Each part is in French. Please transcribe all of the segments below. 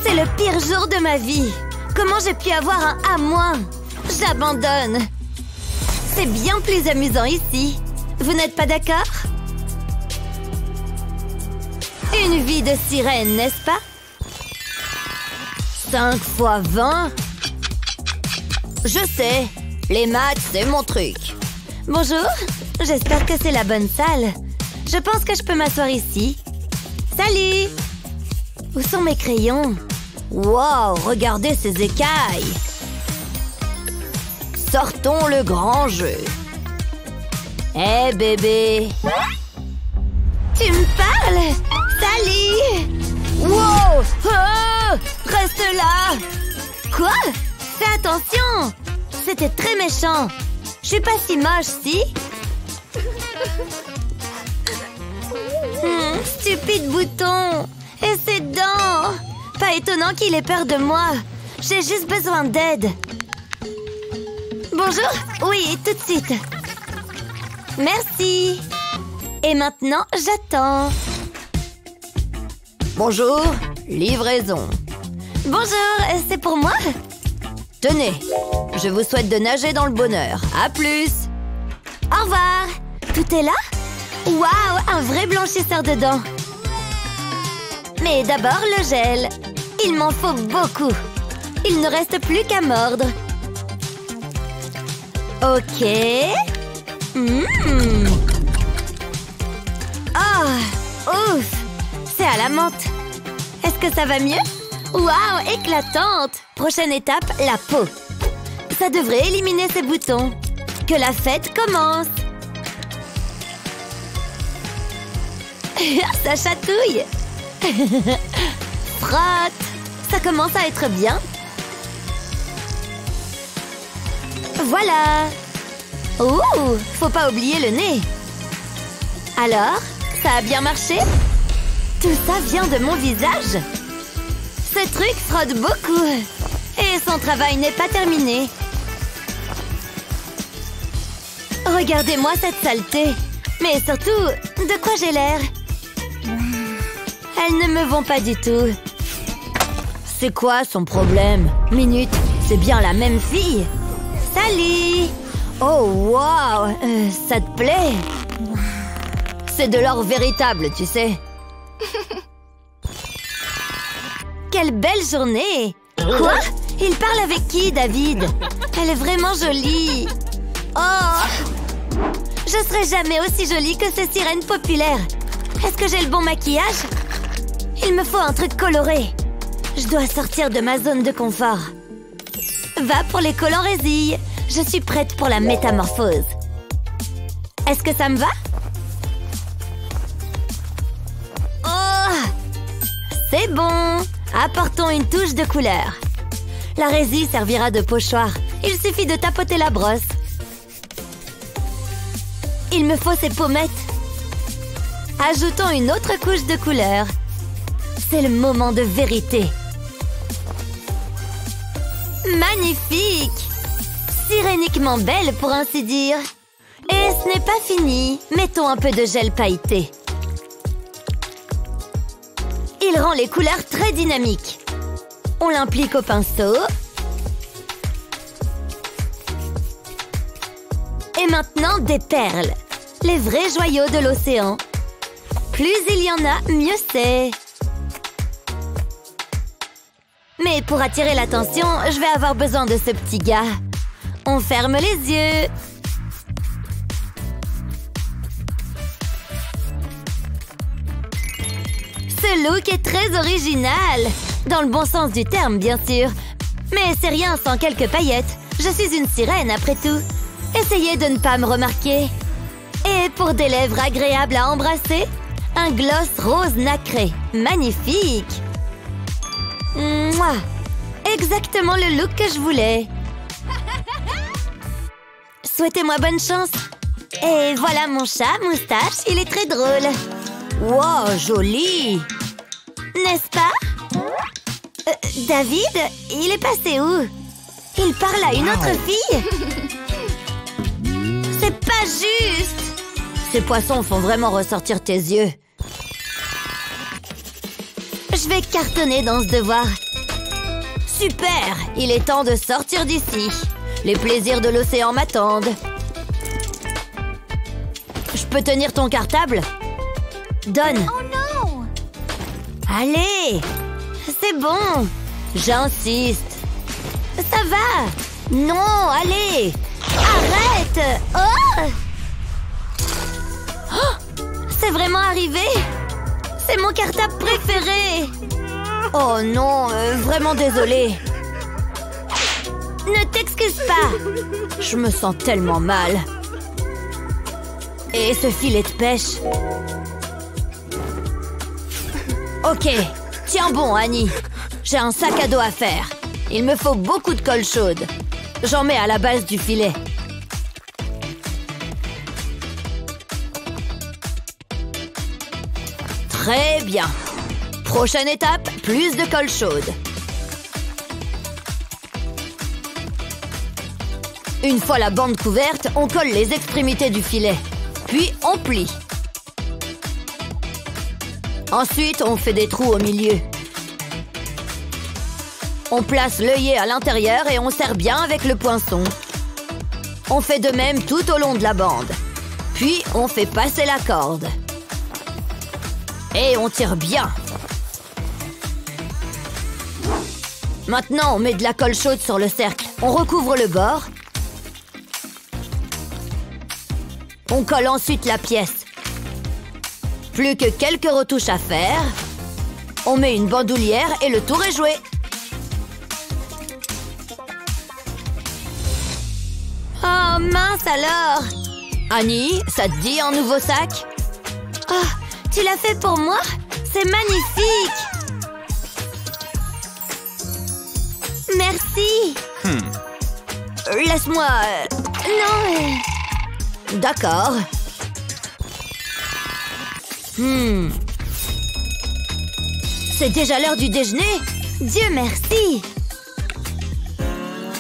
C'est le pire jour de ma vie. Comment j'ai pu avoir un A-? J'abandonne. C'est bien plus amusant ici. Vous n'êtes pas d'accord? Une vie de sirène, n'est-ce pas? 5 fois 20? Je sais, les maths, c'est mon truc. Bonjour, j'espère que c'est la bonne salle. Je pense que je peux m'asseoir ici. Salut! Où sont mes crayons? Wow, regardez ces écailles! Sortons le grand jeu. Hé, bébé! Tu me parles? Salut! Wow! Oh! Reste là! Quoi? Fais attention! C'était très méchant. Je suis pas si moche, si? Stupide bouton! Et ses dents! Pas étonnant qu'il ait peur de moi. J'ai juste besoin d'aide. Bonjour? Oui, tout de suite. Merci. Et maintenant, j'attends. Bonjour, livraison. Bonjour, c'est pour moi? Tenez, je vous souhaite de nager dans le bonheur. À plus. Au revoir. Tout est là? Waouh, un vrai blanchisseur de dents. Mais d'abord, le gel. Il m'en faut beaucoup. Il ne reste plus qu'à mordre. Ok. Oh, ouf. C'est à la menthe. Est-ce que ça va mieux? Waouh, éclatante. Prochaine étape, la peau. Ça devrait éliminer ces boutons. Que la fête commence. Ça chatouille. Frotte. Ça commence à être bien. Voilà. Ouh, faut pas oublier le nez. Alors, ça a bien marché? Tout ça vient de mon visage. Ce truc frotte beaucoup. Et son travail n'est pas terminé. Regardez-moi cette saleté. Mais surtout, de quoi j'ai l'air? Elles ne me vont pas du tout. C'est quoi son problème? Minute, c'est bien la même fille. Salut! Oh, wow! Ça te plaît? C'est de l'or véritable, tu sais. Quelle belle journée! Quoi? Il parle avec qui, David? Elle est vraiment jolie. Oh! Je serai jamais aussi jolie que ces sirènes populaires. Est-ce que j'ai le bon maquillage? Il me faut un truc coloré. Je dois sortir de ma zone de confort. Va pour les collants résille. Je suis prête pour la métamorphose. Est-ce que ça me va? Oh! C'est bon. Apportons une touche de couleur. La résille servira de pochoir. Il suffit de tapoter la brosse. Il me faut ces pommettes. Ajoutons une autre couche de couleur. C'est le moment de vérité. Magnifique! Siréniquement belle, pour ainsi dire. Et ce n'est pas fini. Mettons un peu de gel pailleté. Il rend les couleurs très dynamiques. On l'implique au pinceau. Et maintenant, des perles. Les vrais joyaux de l'océan. Plus il y en a, mieux c'est. Mais pour attirer l'attention, je vais avoir besoin de ce petit gars. On ferme les yeux. Ce look est très original. Dans le bon sens du terme, bien sûr. Mais c'est rien sans quelques paillettes. Je suis une sirène, après tout. Essayez de ne pas me remarquer. Et pour des lèvres agréables à embrasser, un gloss rose nacré. Magnifique! Mouah! Exactement le look que je voulais. Souhaitez-moi bonne chance. Et voilà mon chat, Moustache, il est très drôle. Wow, joli! N'est-ce pas? David, il est passé où? Il parle à une autre fille? C'est pas juste! Ces poissons font vraiment ressortir tes yeux. Je vais cartonner dans ce devoir. Super! Il est temps de sortir d'ici. Les plaisirs de l'océan m'attendent. Je peux tenir ton cartable? Donne. Oh non! Allez! C'est bon! J'insiste. Ça va! Non, allez! Arrête! Oh! Oh! C'est vraiment arrivé? C'est mon cartable préféré! Oh non, vraiment désolée. Ne t'excuse pas. Je me sens tellement mal. Et ce filet de pêche. Ok, tiens bon, Annie. J'ai un sac à dos à faire. Il me faut beaucoup de colle chaude. J'en mets à la base du filet. Très bien. Prochaine étape, plus de colle chaude. Une fois la bande couverte, on colle les extrémités du filet. Puis on plie. Ensuite, on fait des trous au milieu. On place l'œillet à l'intérieur et on serre bien avec le poinçon. On fait de même tout au long de la bande. Puis, on fait passer la corde. Et on tire bien. Maintenant, on met de la colle chaude sur le cercle. On recouvre le bord. On colle ensuite la pièce. Plus que quelques retouches à faire. On met une bandoulière et le tour est joué. Oh mince alors! Annie, ça te dit un nouveau sac? Oh, tu l'as fait pour moi? C'est magnifique! Merci! Laisse-moi... Non... D'accord. C'est déjà l'heure du déjeuner? Dieu merci!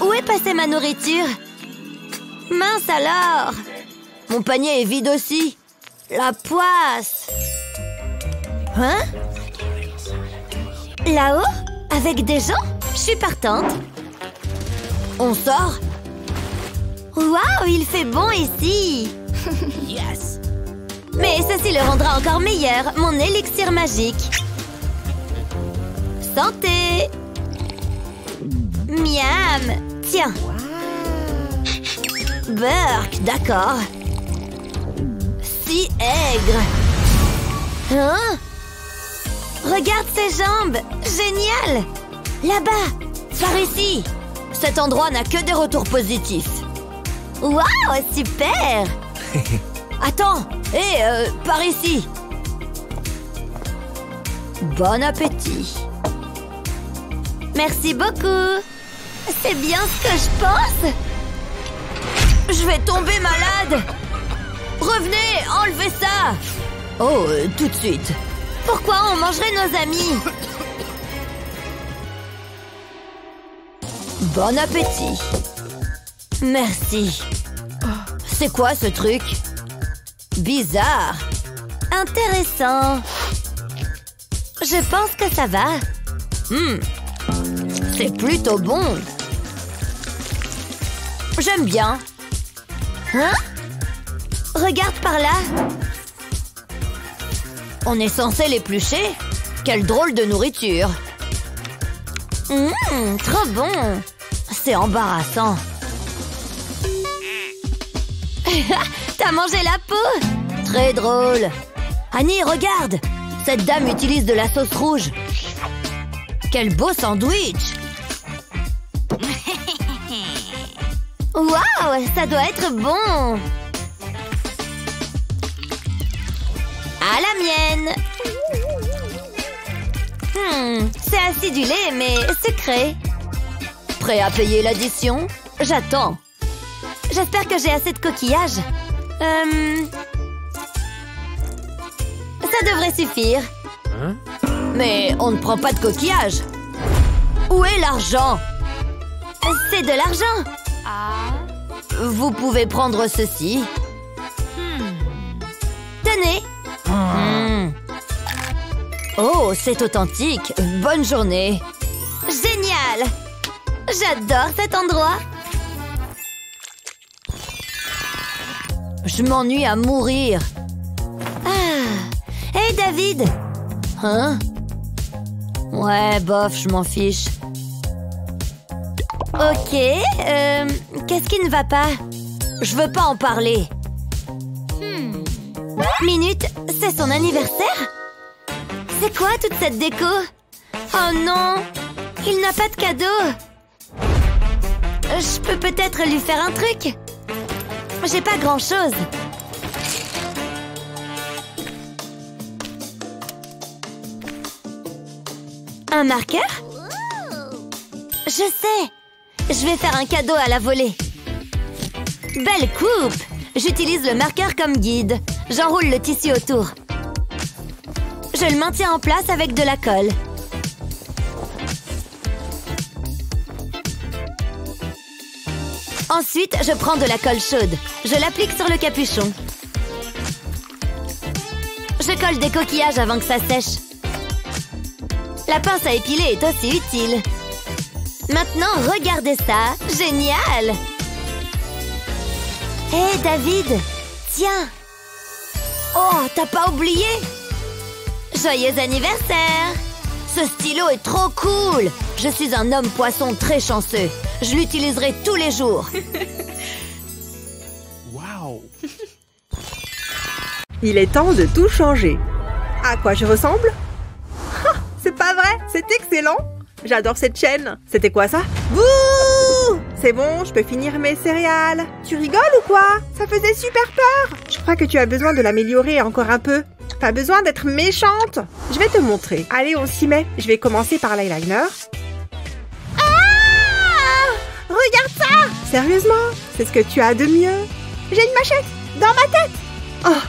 Où est passée ma nourriture? Mince alors! Mon panier est vide aussi. La poisse! Hein? Là-haut? Avec des gens? Je suis partante. On sort? Waouh, il fait bon ici! Yes! Mais ceci le rendra encore meilleur, mon élixir magique. Santé! Miam! Tiens! Burk, d'accord. Si aigre! Hein? Regarde ses jambes! Génial! Là-bas! Par ici! Cet endroit n'a que des retours positifs. Waouh, super! Attends! Hé, par ici! Bon appétit! Merci beaucoup! C'est bien ce que je pense! Je vais tomber malade! Revenez, enlevez ça! Oh, tout de suite! Pourquoi on mangerait nos amis? Bon appétit! Merci! C'est quoi ce truc? Bizarre! Intéressant! Je pense que ça va. C'est plutôt bon! J'aime bien! Hein? Regarde par là! On est censé l'éplucher? Quelle drôle de nourriture! Trop bon! C'est embarrassant! T'as mangé la peau? Très drôle! Annie, regarde! Cette dame utilise de la sauce rouge! Quel beau sandwich! Waouh! Ça doit être bon! À la mienne! C'est acidulé, mais sucré. Prêt à payer l'addition? J'attends. J'espère que j'ai assez de coquillages. Ça devrait suffire. Mais on ne prend pas de coquillages. Où est l'argent? C'est de l'argent. Vous pouvez prendre ceci. Tenez. Oh, c'est authentique. Bonne journée. Génial. J'adore cet endroit. Je m'ennuie à mourir. Ah. Hey, David. Hein? Ouais, bof, je m'en fiche. Ok, qu'est-ce qui ne va pas? Je veux pas en parler. Minute, c'est son anniversaire? C'est quoi toute cette déco? Oh non, il n'a pas de cadeau. Je peux peut-être lui faire un truc. J'ai pas grand-chose. Un marqueur? Je sais. Je vais faire un cadeau à la volée. Belle coupe! J'utilise le marqueur comme guide. J'enroule le tissu autour. Je le maintiens en place avec de la colle. Ensuite, je prends de la colle chaude. Je l'applique sur le capuchon. Je colle des coquillages avant que ça sèche. La pince à épiler est aussi utile. Maintenant, regardez ça. Génial! Hé, David! Tiens! Oh, t'as pas oublié? Joyeux anniversaire! Ce stylo est trop cool! Je suis un homme poisson très chanceux. Je l'utiliserai tous les jours. Wow! Il est temps de tout changer. À quoi je ressemble? C'est pas vrai! C'est excellent! J'adore cette chaîne. C'était quoi ça? Bouh! C'est bon, je peux finir mes céréales. Tu rigoles ou quoi? Ça faisait super peur. Je crois que tu as besoin de l'améliorer encore un peu. T'as besoin d'être méchante. Je vais te montrer. Allez, on s'y met. Je vais commencer par l'eyeliner. Ah! Regarde ça! Sérieusement? C'est ce que tu as de mieux? J'ai une machette dans ma tête. Oh!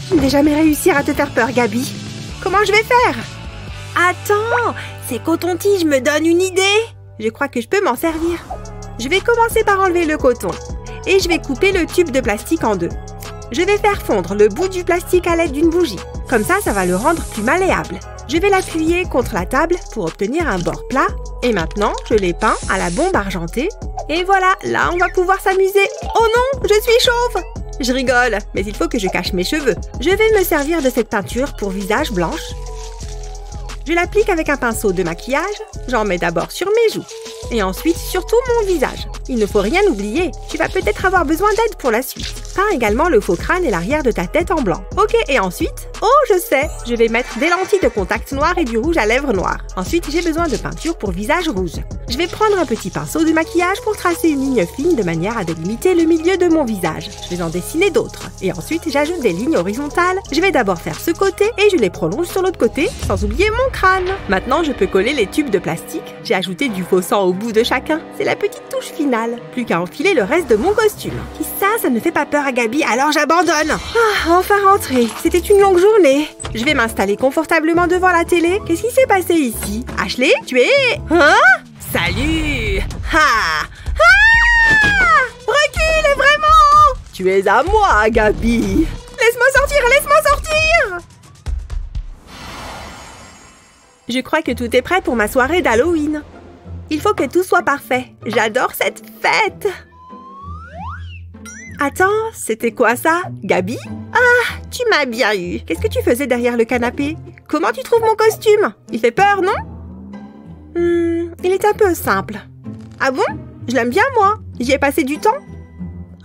Je ne vais jamais réussir à te faire peur, Gabi. Comment je vais faire? Attends! Ces cotons-tiges me donnent une idée. Je crois que je peux m'en servir. Je vais commencer par enlever le coton. Et je vais couper le tube de plastique en deux. Je vais faire fondre le bout du plastique à l'aide d'une bougie. Comme ça va le rendre plus malléable. Je vais l'appuyer contre la table pour obtenir un bord plat. Et maintenant, je l'ai peint à la bombe argentée. Et voilà, là, on va pouvoir s'amuser. Oh non, je suis chauve! Je rigole, mais il faut que je cache mes cheveux. Je vais me servir de cette peinture pour visage blanche. Je l'applique avec un pinceau de maquillage. J'en mets d'abord sur mes joues. Et ensuite sur tout mon visage. Il ne faut rien oublier. Tu vas peut-être avoir besoin d'aide pour la suite. Peins également le faux crâne et l'arrière de ta tête en blanc. Ok, et ensuite... Oh, je sais! Je vais mettre des lentilles de contact noires et du rouge à lèvres noir. Ensuite, j'ai besoin de peinture pour visage rouge. Je vais prendre un petit pinceau de maquillage pour tracer une ligne fine de manière à délimiter le milieu de mon visage. Je vais en dessiner d'autres. Et ensuite, j'ajoute des lignes horizontales. Je vais d'abord faire ce côté et je les prolonge sur l'autre côté, sans oublier mon crâne. Maintenant, je peux coller les tubes de plastique. J'ai ajouté du faux sang au bout de chacun. C'est la petite touche finale. Plus qu'à enfiler le reste de mon costume. Si ça ne fait pas peur à Gabi, alors j'abandonne. Ah, enfin rentré. C'était une longue journée. Je vais m'installer confortablement devant la télé. Qu'est-ce qui s'est passé ici? Ashley, tu es... Hein? Salut! Ha! Ah! Recule, vraiment! Tu es à moi, Gabi! Laisse-moi sortir, laisse-moi sortir! Je crois que tout est prêt pour ma soirée d'Halloween. Il faut que tout soit parfait. J'adore cette fête! Attends, c'était quoi ça? Gabi? Ah, tu m'as bien eu. Qu'est-ce que tu faisais derrière le canapé? Comment tu trouves mon costume? Il fait peur, non? Il est un peu simple. Ah bon? Je l'aime bien, moi. J'y ai passé du temps.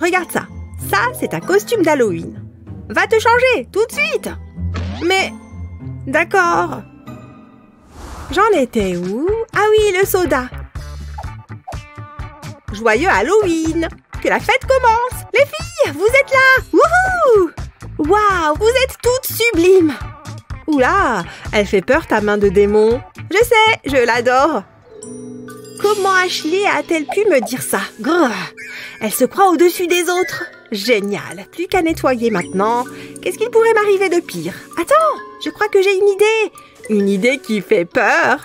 Regarde ça. Ça, c'est un costume d'Halloween. Va te changer, tout de suite. Mais... D'accord. J'en étais où? Ah oui, le soda. Joyeux Halloween! Que la fête commence! Les filles, vous êtes là! Wouhou! Waouh, vous êtes toutes sublimes! Oula, elle fait peur ta main de démon. Je sais, je l'adore. Comment Ashley a-t-elle pu me dire ça? Grrr. Elle se croit au-dessus des autres. Génial, plus qu'à nettoyer maintenant. Qu'est-ce qu'il pourrait m'arriver de pire? Attends, je crois que j'ai une idée. Une idée qui fait peur.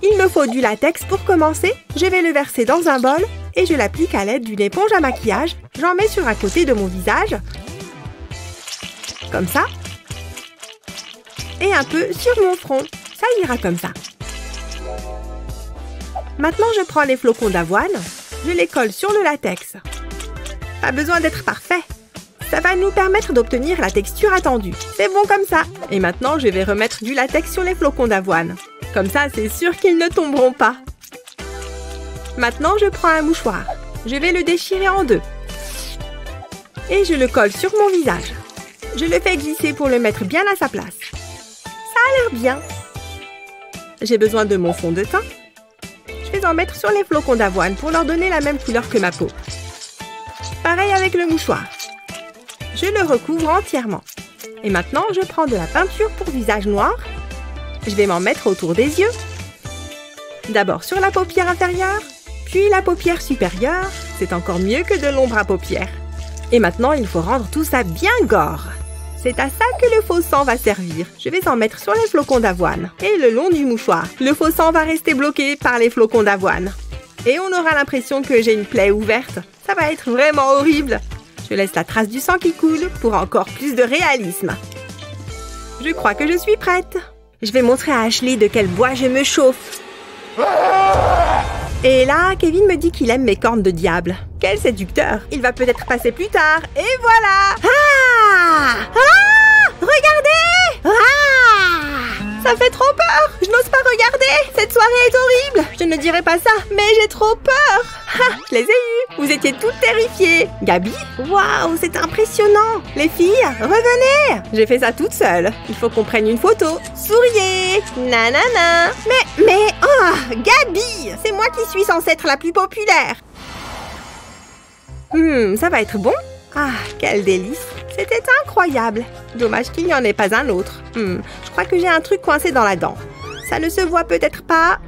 Il me faut du latex pour commencer. Je vais le verser dans un bol et je l'applique à l'aide d'une éponge à maquillage. J'en mets sur un côté de mon visage. Comme ça. Et un peu sur mon front. Ça ira comme ça. Maintenant, je prends les flocons d'avoine. Je les colle sur le latex. Pas besoin d'être parfait. Ça va nous permettre d'obtenir la texture attendue. C'est bon comme ça. Et maintenant, je vais remettre du latex sur les flocons d'avoine. Comme ça, c'est sûr qu'ils ne tomberont pas. Maintenant, je prends un mouchoir. Je vais le déchirer en deux. Et je le colle sur mon visage. Je le fais glisser pour le mettre bien à sa place. Ça a l'air bien. J'ai besoin de mon fond de teint. Je vais en mettre sur les flocons d'avoine pour leur donner la même couleur que ma peau. Pareil avec le mouchoir. Je le recouvre entièrement. Et maintenant, je prends de la peinture pour visage noir. Je vais m'en mettre autour des yeux. D'abord sur la paupière inférieure, puis la paupière supérieure. C'est encore mieux que de l'ombre à paupières. Et maintenant, il faut rendre tout ça bien gore. C'est à ça que le faux sang va servir. Je vais en mettre sur les flocons d'avoine et le long du mouchoir. Le faux sang va rester bloqué par les flocons d'avoine. Et on aura l'impression que j'ai une plaie ouverte. Ça va être vraiment horrible. Je laisse la trace du sang qui coule pour encore plus de réalisme. Je crois que je suis prête. Je vais montrer à Ashley de quel bois je me chauffe. Et là, Kevin me dit qu'il aime mes cornes de diable. Quel séducteur! Il va peut-être passer plus tard. Et voilà! Ah! Ah! Regardez! Ah! Ça fait trop peur! Je n'ose pas regarder! Cette soirée est horrible! Je ne dirais pas ça, mais j'ai trop peur! Ah! Je les ai eus! Vous étiez toutes terrifiées! Gabi? Waouh! C'est impressionnant! Les filles, revenez! J'ai fait ça toute seule. Il faut qu'on prenne une photo. Souriez! Nanana! Mais... Oh! Gabi! C'est moi qui suis censée être la plus populaire! Ça va être bon? Ah, quel délice! C'était incroyable! Dommage qu'il n'y en ait pas un autre. Je crois que j'ai un truc coincé dans la dent. Ça ne se voit peut-être pas.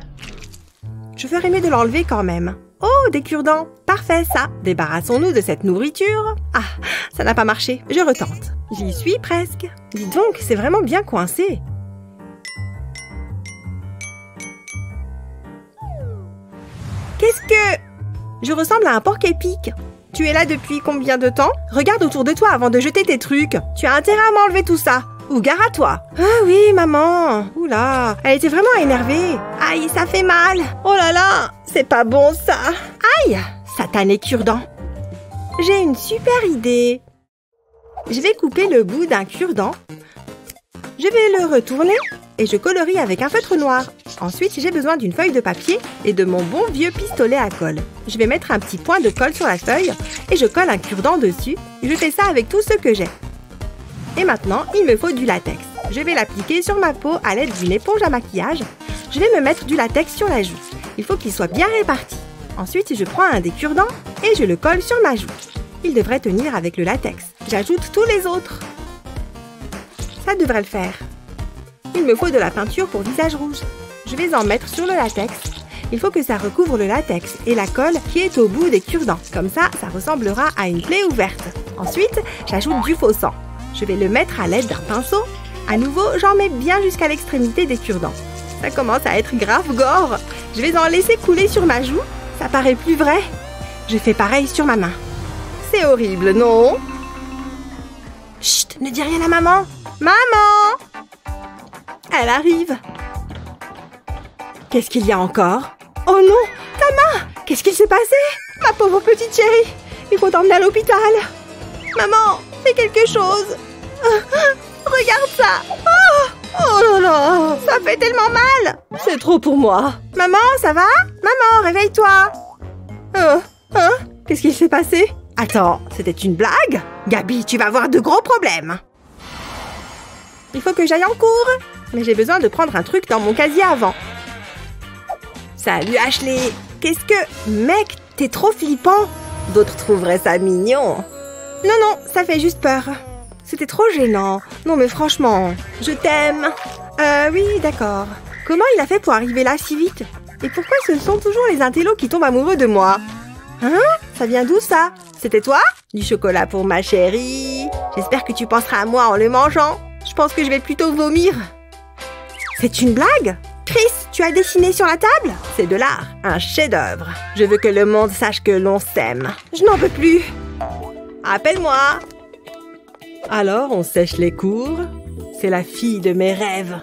Je ferais mieux de l'enlever quand même. Oh, des cure-dents! Parfait, ça! Débarrassons-nous de cette nourriture. Ah, ça n'a pas marché. Je retente. J'y suis presque. Dis donc, c'est vraiment bien coincé. Qu'est-ce que... Je ressemble à un porc épic. Tu es là depuis combien de temps? Regarde autour de toi avant de jeter tes trucs. Tu as intérêt à m'enlever tout ça. Ou gare à toi. Ah oui, maman. Oula, elle était vraiment énervée. Aïe, ça fait mal. Oh là là, c'est pas bon ça. Aïe, satané cure-dent. J'ai une super idée. Je vais couper le bout d'un cure-dent. Je vais le retourner et je colorie avec un feutre noir. Ensuite, j'ai besoin d'une feuille de papier et de mon bon vieux pistolet à colle. Je vais mettre un petit point de colle sur la feuille et je colle un cure-dent dessus. Je fais ça avec tout ce que j'ai. Et maintenant, il me faut du latex. Je vais l'appliquer sur ma peau à l'aide d'une éponge à maquillage. Je vais me mettre du latex sur la joue. Il faut qu'il soit bien réparti. Ensuite, je prends un des cure-dents et je le colle sur ma joue. Il devrait tenir avec le latex. J'ajoute tous les autres. Ça devrait le faire. Il me faut de la peinture pour visage rouge. Je vais en mettre sur le latex. Il faut que ça recouvre le latex et la colle qui est au bout des cure-dents. Comme ça, ça ressemblera à une plaie ouverte. Ensuite, j'ajoute du faux sang. Je vais le mettre à l'aide d'un pinceau. À nouveau, j'en mets bien jusqu'à l'extrémité des cure-dents. Ça commence à être grave gore. Je vais en laisser couler sur ma joue. Ça paraît plus vrai. Je fais pareil sur ma main. C'est horrible, non? Chut, ne dis rien à maman. Maman! Elle arrive. Qu'est-ce qu'il y a encore? Oh non, ta main! Qu'est-ce qu'il s'est passé? Ma pauvre petite chérie. Il faut t'emmener à l'hôpital. Maman, fais quelque chose. Regarde ça. Oh là là, ça fait tellement mal. C'est trop pour moi. Maman, ça va? Maman, réveille-toi. Qu'est-ce qu'il s'est passé? Attends, c'était une blague? Gabi, tu vas avoir de gros problèmes. Il faut que j'aille en cours. Mais j'ai besoin de prendre un truc dans mon casier avant. Salut Ashley. Qu'est-ce que... Mec, t'es trop flippant. D'autres trouveraient ça mignon. Non, ça fait juste peur. C'était trop gênant. Non mais franchement, je t'aime. Oui, d'accord. Comment il a fait pour arriver là si vite? Et pourquoi ce sont toujours les intellos qui tombent amoureux de moi? Hein? Ça vient d'où ça? C'était toi? Du chocolat pour ma chérie. J'espère que tu penseras à moi en le mangeant. Je pense que je vais plutôt vomir. C'est une blague? Chris, tu as dessiné sur la table? C'est de l'art, un chef-d'œuvre. Je veux que le monde sache que l'on s'aime. Je n'en peux plus. Appelle-moi. Alors, on sèche les cours. C'est la fille de mes rêves.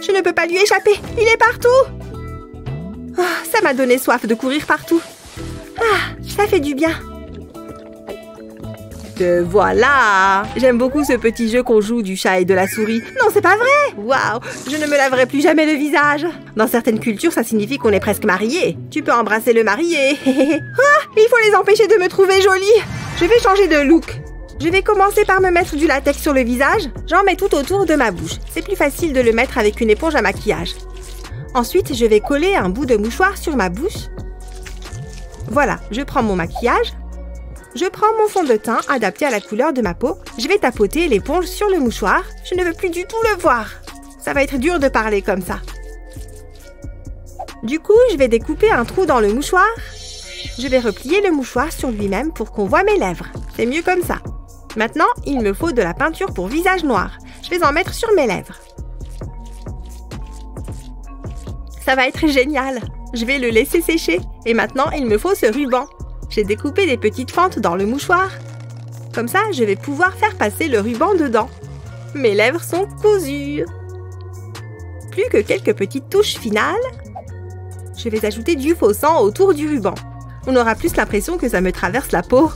Je ne peux pas lui échapper. Il est partout. Oh, ça m'a donné soif de courir partout. Ah, ça fait du bien. Te voilà! J'aime beaucoup ce petit jeu qu'on joue du chat et de la souris. Non, c'est pas vrai! Waouh! Je ne me laverai plus jamais le visage. Dans certaines cultures, ça signifie qu'on est presque mariés. Tu peux embrasser le marié. Ah! Il faut les empêcher de me trouver jolie. Je vais changer de look. Je vais commencer par me mettre du latex sur le visage. J'en mets tout autour de ma bouche. C'est plus facile de le mettre avec une éponge à maquillage. Ensuite, je vais coller un bout de mouchoir sur ma bouche. Voilà, je prends mon maquillage. Je prends mon fond de teint adapté à la couleur de ma peau. Je vais tapoter l'éponge sur le mouchoir. Je ne veux plus du tout le voir. Ça va être dur de parler comme ça. Du coup, je vais découper un trou dans le mouchoir. Je vais replier le mouchoir sur lui-même pour qu'on voit mes lèvres. C'est mieux comme ça. Maintenant, il me faut de la peinture pour visage noir. Je vais en mettre sur mes lèvres. Ça va être génial. Je vais le laisser sécher. Et maintenant, il me faut ce ruban. J'ai découpé des petites fentes dans le mouchoir. Comme ça, je vais pouvoir faire passer le ruban dedans. Mes lèvres sont cousues. Plus que quelques petites touches finales. Je vais ajouter du faux sang autour du ruban. On aura plus l'impression que ça me traverse la peau.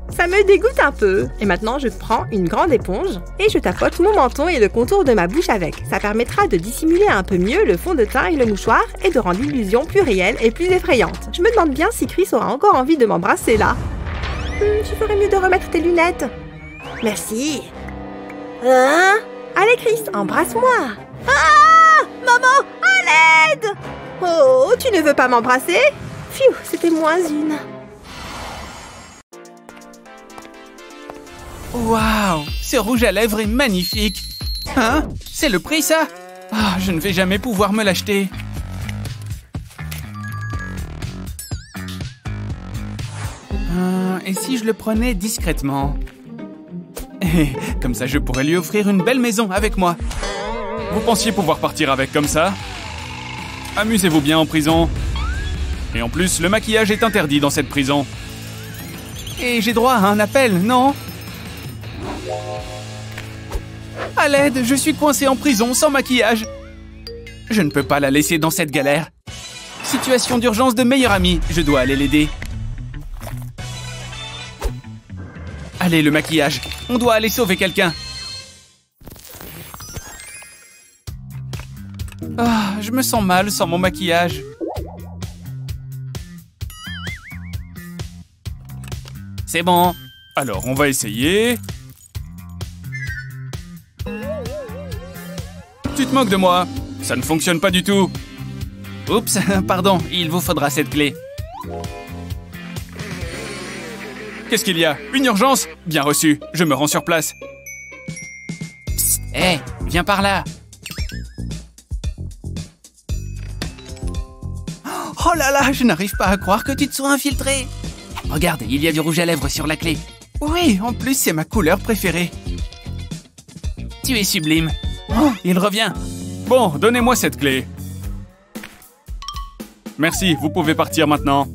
Ça me dégoûte un peu. Et maintenant, je prends une grande éponge et je tapote mon menton et le contour de ma bouche avec. Ça permettra de dissimuler un peu mieux le fond de teint et le mouchoir et de rendre l'illusion plus réelle et plus effrayante. Je me demande bien si Chris aura encore envie de m'embrasser là. Tu ferais mieux de remettre tes lunettes. Merci. Hein? Allez Chris, embrasse-moi. Ah! Maman, à l'aide! Oh, tu ne veux pas m'embrasser? Pfiou, c'était moins une. Waouh! Ce rouge à lèvres est magnifique! Hein? C'est le prix, ça? Ah, je ne vais jamais pouvoir me l'acheter. Et si je le prenais discrètement? Comme ça, je pourrais lui offrir une belle maison avec moi. Vous pensiez pouvoir partir avec comme ça? Amusez-vous bien en prison. Et en plus, le maquillage est interdit dans cette prison. Et j'ai droit à un appel, non? À l'aide, je suis coincé en prison sans maquillage. Je ne peux pas la laisser dans cette galère. Situation d'urgence de meilleur ami, je dois aller l'aider. Allez, le maquillage, on doit aller sauver quelqu'un. Ah, je me sens mal sans mon maquillage. C'est bon. Alors, on va essayer. Tu te moques de moi? Ça ne fonctionne pas du tout. Oups, pardon, il vous faudra cette clé. Qu'est-ce qu'il y a? Une urgence? Bien reçu, je me rends sur place. Psst, hé, viens par là. Oh là là, je n'arrive pas à croire que tu te sois infiltré. Regarde, il y a du rouge à lèvres sur la clé. Oui, en plus, c'est ma couleur préférée. Tu es sublime. Oh, il revient. Bon, donnez-moi cette clé. Merci, vous pouvez partir maintenant.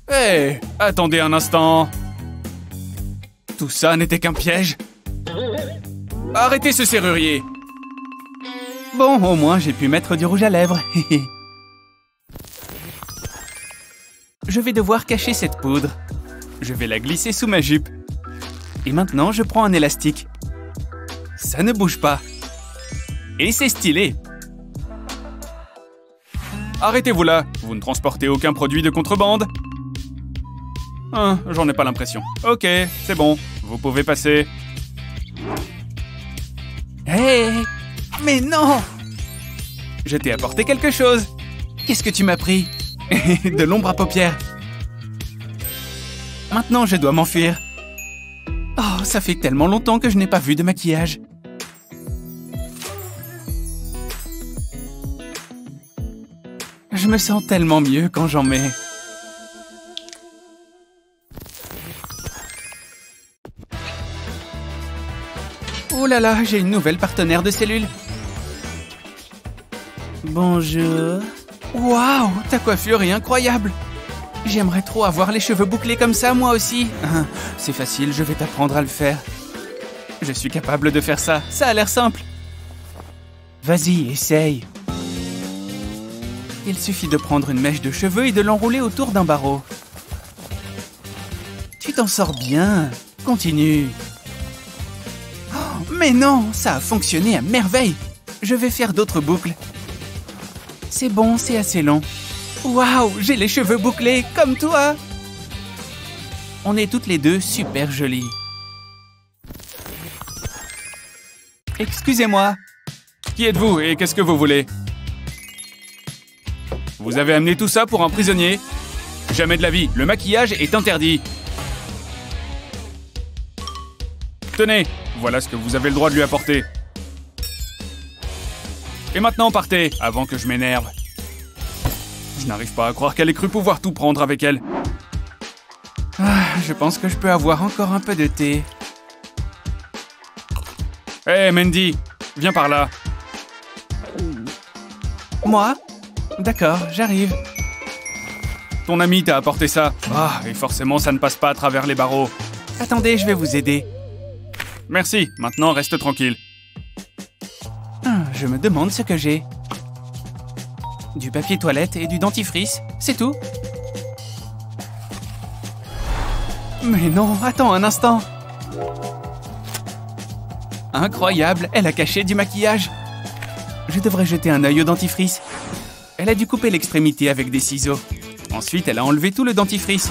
Hé, attendez un instant. Tout ça n'était qu'un piège. Arrêtez ce serrurier. Bon, au moins, j'ai pu mettre du rouge à lèvres. Je vais devoir cacher cette poudre. Je vais la glisser sous ma jupe. Et maintenant, je prends un élastique. Ça ne bouge pas. Et c'est stylé. Arrêtez-vous là. Vous ne transportez aucun produit de contrebande. J'en ai pas l'impression. Ok, c'est bon. Vous pouvez passer. Hé! Mais non! Je t'ai apporté quelque chose. Qu'est-ce que tu m'as pris? De l'ombre à paupières. Maintenant, je dois m'enfuir. Oh, ça fait tellement longtemps que je n'ai pas vu de maquillage. Je me sens tellement mieux quand j'en mets. Oh là là, j'ai une nouvelle partenaire de cellule. Bonjour. Waouh, ta coiffure est incroyable. J'aimerais trop avoir les cheveux bouclés comme ça, moi aussi. C'est facile, je vais t'apprendre à le faire. Je suis capable de faire ça, ça a l'air simple. Vas-y, essaye. Il suffit de prendre une mèche de cheveux et de l'enrouler autour d'un barreau. Tu t'en sors bien. Continue. Oh, mais non, ça a fonctionné à merveille. Je vais faire d'autres boucles. C'est bon, c'est assez long. Waouh, j'ai les cheveux bouclés, comme toi. On est toutes les deux super jolies. Excusez-moi. Qui êtes-vous et qu'est-ce que vous voulez? Vous avez amené tout ça pour un prisonnier? Jamais de la vie, le maquillage est interdit. Tenez, voilà ce que vous avez le droit de lui apporter. Et maintenant partez, avant que je m'énerve. Je n'arrive pas à croire qu'elle ait cru pouvoir tout prendre avec elle. Je pense que je peux avoir encore un peu de thé. Hé, Mandy, viens par là. Moi? D'accord, j'arrive. Ton ami t'a apporté ça. Et forcément, ça ne passe pas à travers les barreaux. Attendez, je vais vous aider. Merci, maintenant reste tranquille. Je me demande ce que j'ai. Du papier toilette et du dentifrice, c'est tout. Mais non, attends un instant. Incroyable, elle a caché du maquillage. Je devrais jeter un œil au dentifrice. Elle a dû couper l'extrémité avec des ciseaux. Ensuite, elle a enlevé tout le dentifrice.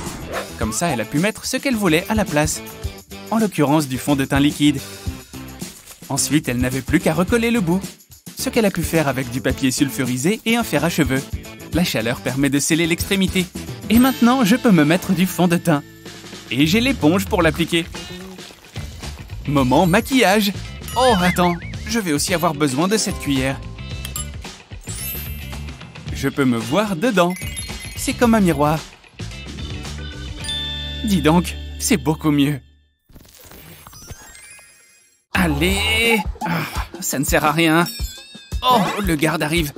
Comme ça, elle a pu mettre ce qu'elle voulait à la place. En l'occurrence, du fond de teint liquide. Ensuite, elle n'avait plus qu'à recoller le bout. Ce qu'elle a pu faire avec du papier sulfurisé et un fer à cheveux. La chaleur permet de sceller l'extrémité. Et maintenant, je peux me mettre du fond de teint. Et j'ai l'éponge pour l'appliquer. Moment maquillage. Oh, attends, je vais aussi avoir besoin de cette cuillère. Je peux me voir dedans. C'est comme un miroir. Dis donc, c'est beaucoup mieux. Allez! Ça ne sert à rien. Oh, le garde arrive.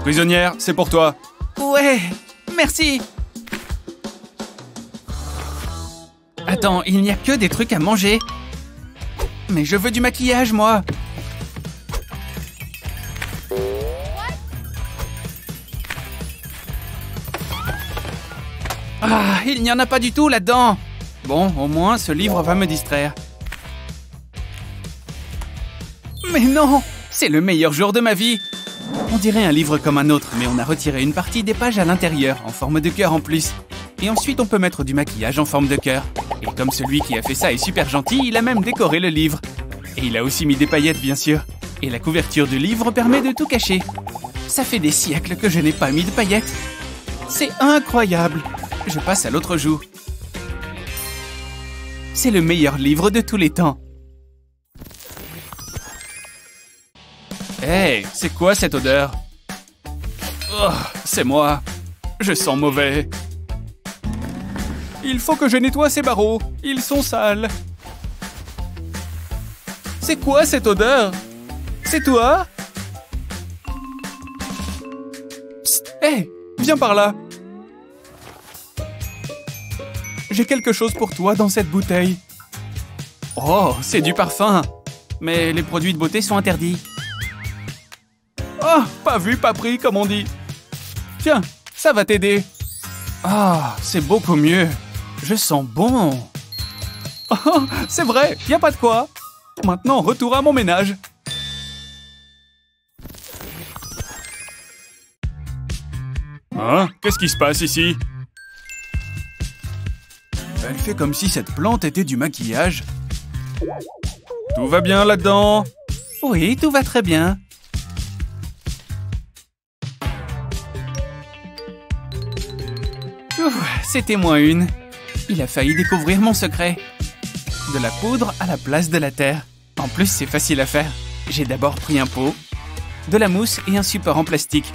Prisonnière, c'est pour toi. Ouais, merci. Attends, il n'y a que des trucs à manger. Mais je veux du maquillage, moi. Il n'y en a pas du tout là-dedans. Bon, au moins, ce livre va me distraire. Mais non, c'est le meilleur jour de ma vie. On dirait un livre comme un autre, mais on a retiré une partie des pages à l'intérieur, en forme de cœur en plus. Et ensuite, on peut mettre du maquillage en forme de cœur. Et comme celui qui a fait ça est super gentil, il a même décoré le livre. Et il a aussi mis des paillettes, bien sûr. Et la couverture du livre permet de tout cacher. Ça fait des siècles que je n'ai pas mis de paillettes. C'est incroyable. Je passe à l'autre joue. C'est le meilleur livre de tous les temps. Hey, c'est quoi cette odeur? Oh, c'est moi. Je sens mauvais. Il faut que je nettoie ces barreaux. Ils sont sales. C'est quoi cette odeur? C'est toi? Psst, hey, viens par là. J'ai quelque chose pour toi dans cette bouteille. Oh, c'est du parfum. Mais les produits de beauté sont interdits. Oh, pas vu, pas pris, comme on dit. Tiens, ça va t'aider. Ah, c'est beaucoup mieux. Je sens bon. Oh, c'est vrai, y a pas de quoi. Maintenant, retour à mon ménage. Hein? Qu'est-ce qui se passe ici? Elle fait comme si cette plante était du maquillage. Tout va bien là-dedans? Oui, tout va très bien. C'était moins une. Il a failli découvrir mon secret. De la poudre à la place de la terre. En plus, c'est facile à faire. J'ai d'abord pris un pot, de la mousse et un support en plastique.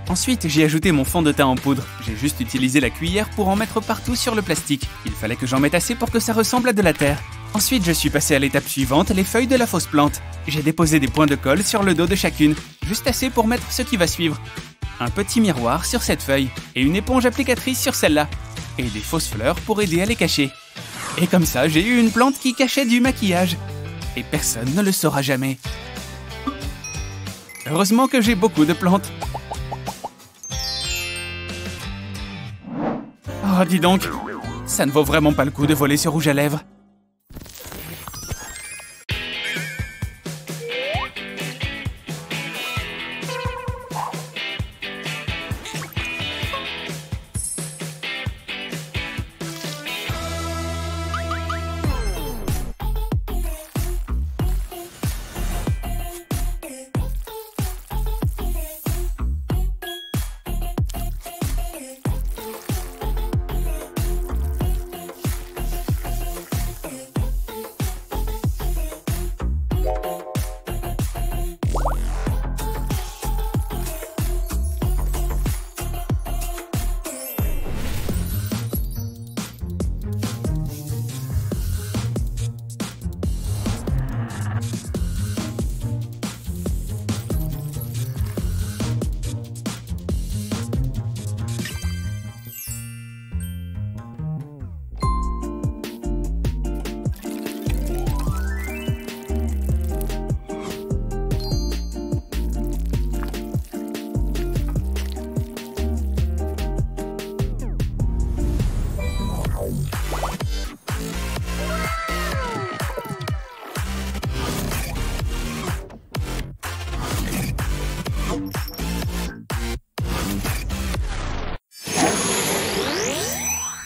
Ensuite, j'ai ajouté mon fond de teint en poudre. J'ai juste utilisé la cuillère pour en mettre partout sur le plastique. Il fallait que j'en mette assez pour que ça ressemble à de la terre. Ensuite, je suis passé à l'étape suivante, les feuilles de la fausse plante. J'ai déposé des points de colle sur le dos de chacune, juste assez pour mettre ce qui va suivre. Un petit miroir sur cette feuille et une éponge applicatrice sur celle-là. Et des fausses fleurs pour aider à les cacher. Et comme ça, j'ai eu une plante qui cachait du maquillage. Et personne ne le saura jamais. Heureusement que j'ai beaucoup de plantes. Oh, dis donc, ça ne vaut vraiment pas le coup de voler ce rouge à lèvres.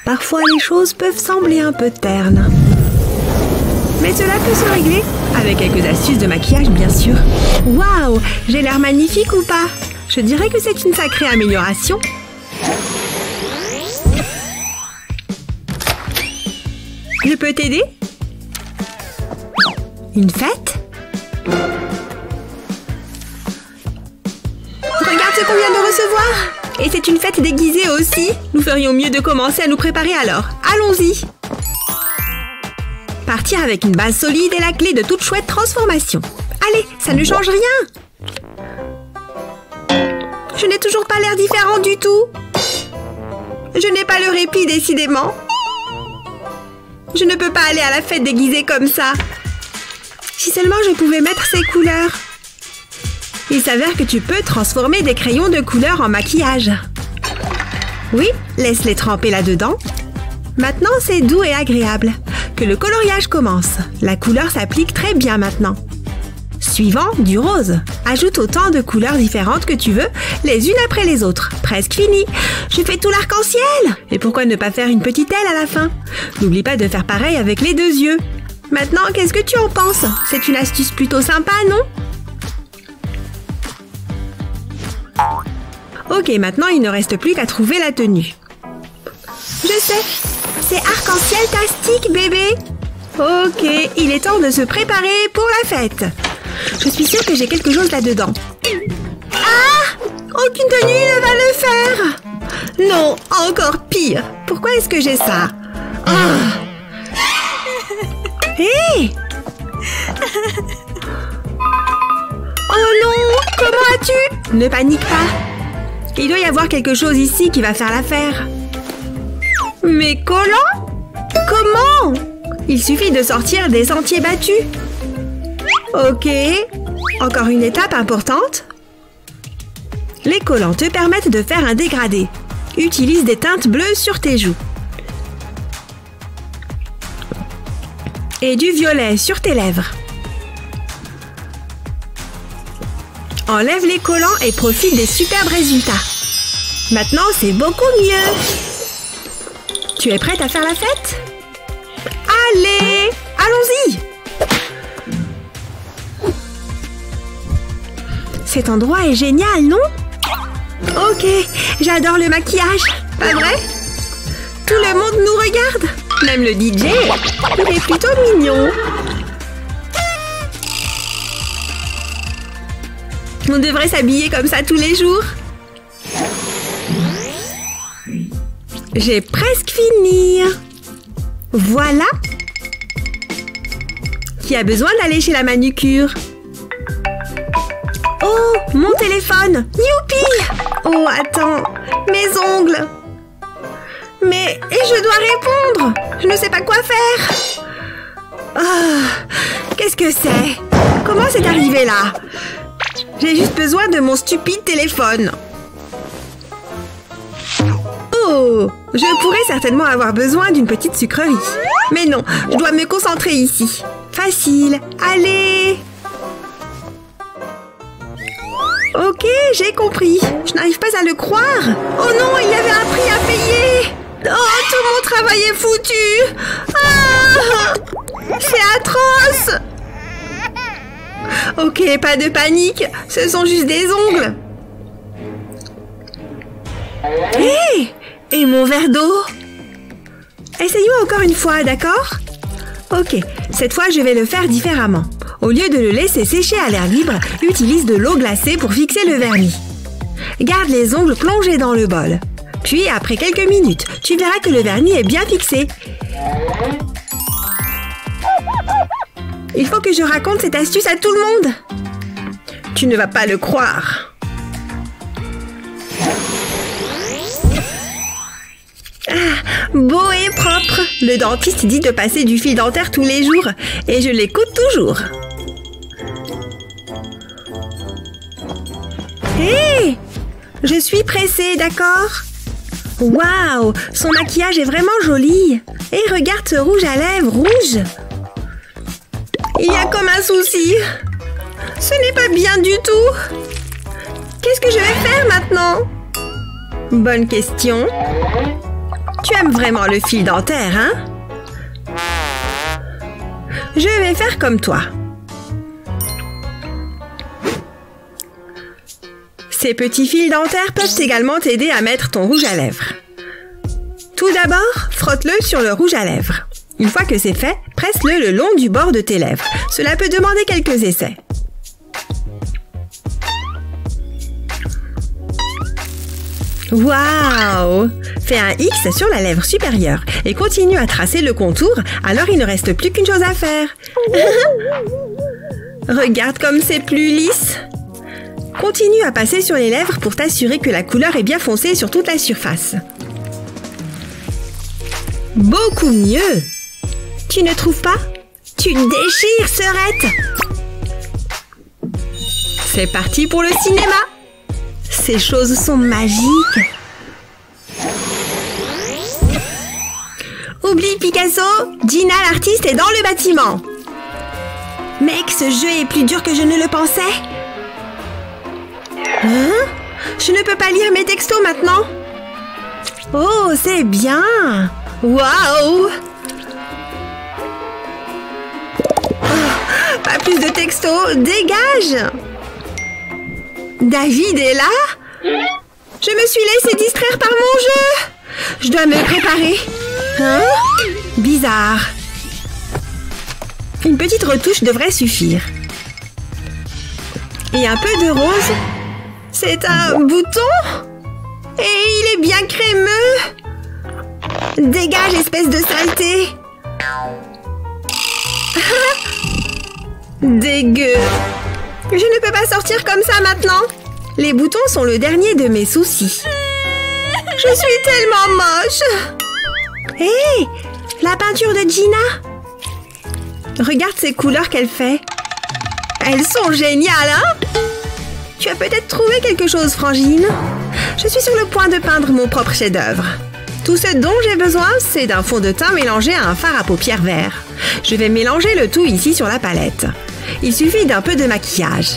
Parfois, les choses peuvent sembler un peu ternes. Mais cela peut se régler, avec quelques astuces de maquillage, bien sûr. Waouh, j'ai l'air magnifique ou pas? Je dirais que c'est une sacrée amélioration. Je peux t'aider? Une fête? Regarde ce qu'on vient de recevoir! Et c'est une fête déguisée aussi. Nous ferions mieux de commencer à nous préparer alors. Allons-y. Partir avec une base solide est la clé de toute chouette transformation. Allez, ça ne change rien. Je n'ai toujours pas l'air différent du tout. Je n'ai pas le répit, décidément. Je ne peux pas aller à la fête déguisée comme ça. Si seulement je pouvais mettre ces couleurs. Il s'avère que tu peux transformer des crayons de couleur en maquillage. Oui, laisse-les tremper là-dedans. Maintenant, c'est doux et agréable. Que le coloriage commence. La couleur s'applique très bien maintenant. Suivant, du rose. Ajoute autant de couleurs différentes que tu veux, les unes après les autres. Presque fini. Je fais tout l'arc-en-ciel. Et pourquoi ne pas faire une petite aile à la fin? N'oublie pas de faire pareil avec les deux yeux. Maintenant, qu'est-ce que tu en penses? C'est une astuce plutôt sympa, non? Ok, maintenant il ne reste plus qu'à trouver la tenue. Je sais, c'est arc-en-ciel-tastique, bébé. Ok, il est temps de se préparer pour la fête. Je suis sûre que j'ai quelque chose là-dedans. Ah! Aucune tenue ne va le faire. Non, encore pire. Pourquoi est-ce que j'ai ça? Hé! Oh non! Comment as-tu? Ne panique pas. Il doit y avoir quelque chose ici qui va faire l'affaire. Mes collants? Comment? Il suffit de sortir des sentiers battus. Ok. Encore une étape importante. Les collants te permettent de faire un dégradé. Utilise des teintes bleues sur tes joues. Et du violet sur tes lèvres. Enlève les collants et profite des superbes résultats. Maintenant, c'est beaucoup mieux. Tu es prête à faire la fête? Allez, allons-y! Cet endroit est génial, non? Ok, j'adore le maquillage, pas vrai? Tout le monde nous regarde, même le DJ. Il est plutôt mignon. On devrait s'habiller comme ça tous les jours. J'ai presque fini. Voilà. Qui a besoin d'aller chez la manucure? Oh, mon téléphone. Youpi! Oh, attends. Mes ongles. Mais je dois répondre. Je ne sais pas quoi faire. Ah, qu'est-ce que c'est? Comment c'est arrivé là? J'ai juste besoin de mon stupide téléphone. Oh, je pourrais certainement avoir besoin d'une petite sucrerie. Mais non, je dois me concentrer ici. Facile, allez! Ok, j'ai compris. Je n'arrive pas à le croire. Oh non, il y avait un prix à payer. Oh, tout mon travail est foutu. Ah, c'est atroce. Ok, pas de panique. Ce sont juste des ongles. Hé! Et mon verre d'eau? Essayons encore une fois, d'accord? Ok, cette fois je vais le faire différemment. Au lieu de le laisser sécher à l'air libre, utilise de l'eau glacée pour fixer le vernis. Garde les ongles plongés dans le bol. Puis, après quelques minutes, tu verras que le vernis est bien fixé. Il faut que je raconte cette astuce à tout le monde. Tu ne vas pas le croire. Ah, beau et propre. Le dentiste dit de passer du fil dentaire tous les jours et je l'écoute toujours. Hé! Je suis pressée, d'accord? Waouh! Son maquillage est vraiment joli. Et regarde ce rouge à lèvres rouge. Il y a comme un souci. Ce n'est pas bien du tout. Qu'est-ce que je vais faire maintenant? Bonne question. Tu aimes vraiment le fil dentaire, hein? Je vais faire comme toi. Ces petits fils dentaires peuvent également t'aider à mettre ton rouge à lèvres. Tout d'abord, frotte-le sur le rouge à lèvres. Une fois que c'est fait, presse-le le long du bord de tes lèvres. Cela peut demander quelques essais. Waouh! Fais un X sur la lèvre supérieure et continue à tracer le contour, alors il ne reste plus qu'une chose à faire. Regarde comme c'est plus lisse. Continue à passer sur les lèvres pour t'assurer que la couleur est bien foncée sur toute la surface. Beaucoup mieux! Tu ne trouves pas? Tu déchires, sœurette! C'est parti pour le cinéma! Ces choses sont magiques! Oublie Picasso, Gina l'artiste est dans le bâtiment! Mec, ce jeu est plus dur que je ne le pensais! Hein? Je ne peux pas lire mes textos maintenant! Oh, c'est bien! Waouh! Oh, pas plus de textos, dégage! David est là? Je me suis laissée distraire par mon jeu! Je dois me préparer. Hein? Bizarre. Une petite retouche devrait suffire. Et un peu de rose. C'est un bouton? Et il est bien crémeux! Dégage, espèce de saleté! Dégueu! Je ne peux pas sortir comme ça maintenant! Les boutons sont le dernier de mes soucis. Je suis tellement moche! Hé! La peinture de Gina! Regarde ces couleurs qu'elle fait. Elles sont géniales, hein? Tu as peut-être trouvé quelque chose, Frangine? Je suis sur le point de peindre mon propre chef-d'œuvre. Tout ce dont j'ai besoin, c'est d'un fond de teint mélangé à un fard à paupières vert. Je vais mélanger le tout ici sur la palette. Il suffit d'un peu de maquillage.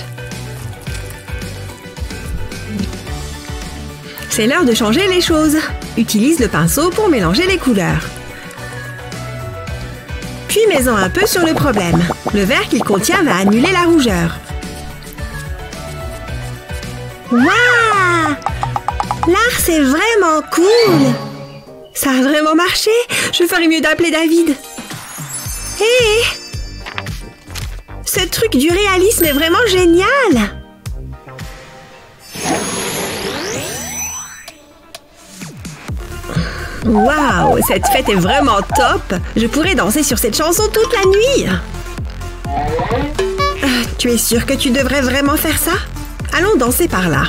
C'est l'heure de changer les choses. Utilise le pinceau pour mélanger les couleurs. Puis mets-en un peu sur le problème. Le vert qu'il contient va annuler la rougeur. Waouh! L'art, c'est vraiment cool! Ça a vraiment marché! Je ferais mieux d'appeler David. Hé! Ce truc du réalisme est vraiment génial! Waouh! Cette fête est vraiment top! Je pourrais danser sur cette chanson toute la nuit! Tu es sûre que tu devrais vraiment faire ça? Allons danser par là.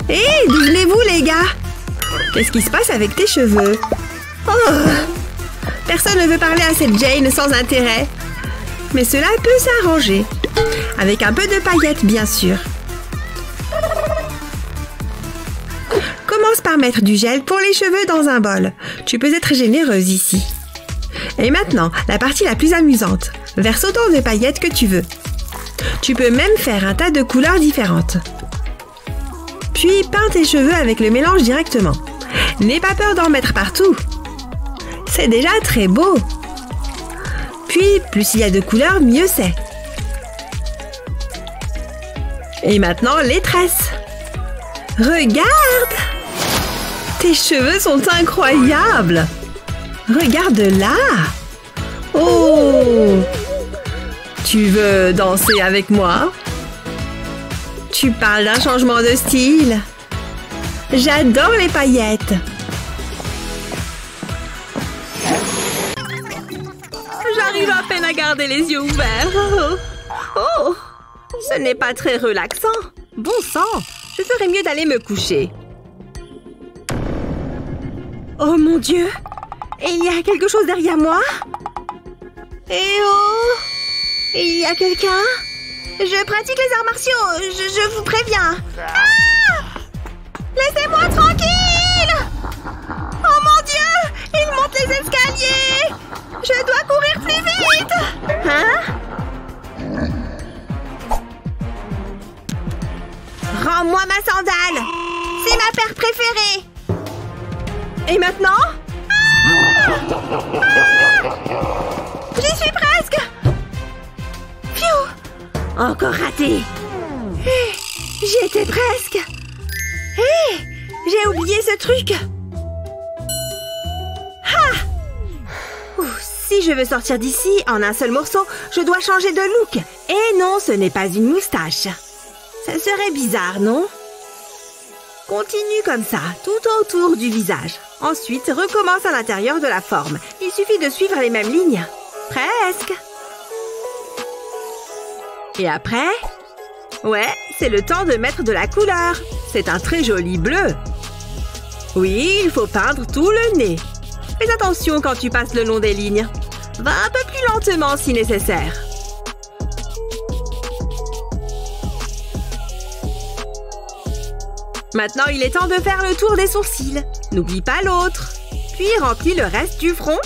Hé, d'où venez-vous, les gars? Qu'est-ce qui se passe avec tes cheveux? Oh! Personne ne veut parler à cette Jane sans intérêt. Mais cela peut s'arranger. Avec un peu de paillettes, bien sûr. Commence par mettre du gel pour les cheveux dans un bol. Tu peux être généreuse ici. Et maintenant, la partie la plus amusante. Verse autant de paillettes que tu veux. Tu peux même faire un tas de couleurs différentes. Puis peins tes cheveux avec le mélange directement. N'aie pas peur d'en mettre partout. C'est déjà très beau. Puis, plus il y a de couleurs, mieux c'est. Et maintenant, les tresses. Regarde! Tes cheveux sont incroyables! Regarde là! Oh! Tu veux danser avec moi? Tu parles d'un changement de style. J'adore les paillettes. J'arrive à peine à garder les yeux ouverts. Oh! Ce n'est pas très relaxant. Bon sang! Je ferais mieux d'aller me coucher. Oh mon Dieu! Il y a quelque chose derrière moi? Eh oh! Il y a quelqu'un? Je pratique les arts martiaux, je vous préviens. Ah! Laissez-moi tranquille! Oh mon Dieu! Il monte les escaliers! Je dois courir plus vite! Hein? Rends-moi ma sandale! C'est ma paire préférée! Et maintenant? Ah! Ah! J'y suis presque! Pfiou! Encore raté! J'y étais presque! Hé! J'ai oublié ce truc! Ah! Si je veux sortir d'ici en un seul morceau, je dois changer de look. Et non, ce n'est pas une moustache. Ça serait bizarre, non? Continue comme ça, tout autour du visage. Ensuite, recommence à l'intérieur de la forme. Il suffit de suivre les mêmes lignes. Presque. Et après? Ouais, c'est le temps de mettre de la couleur. C'est un très joli bleu. Oui, il faut peindre tout le nez. Fais attention quand tu passes le long des lignes. Va un peu plus lentement si nécessaire. Maintenant, il est temps de faire le tour des sourcils. N'oublie pas l'autre. Puis remplis le reste du front.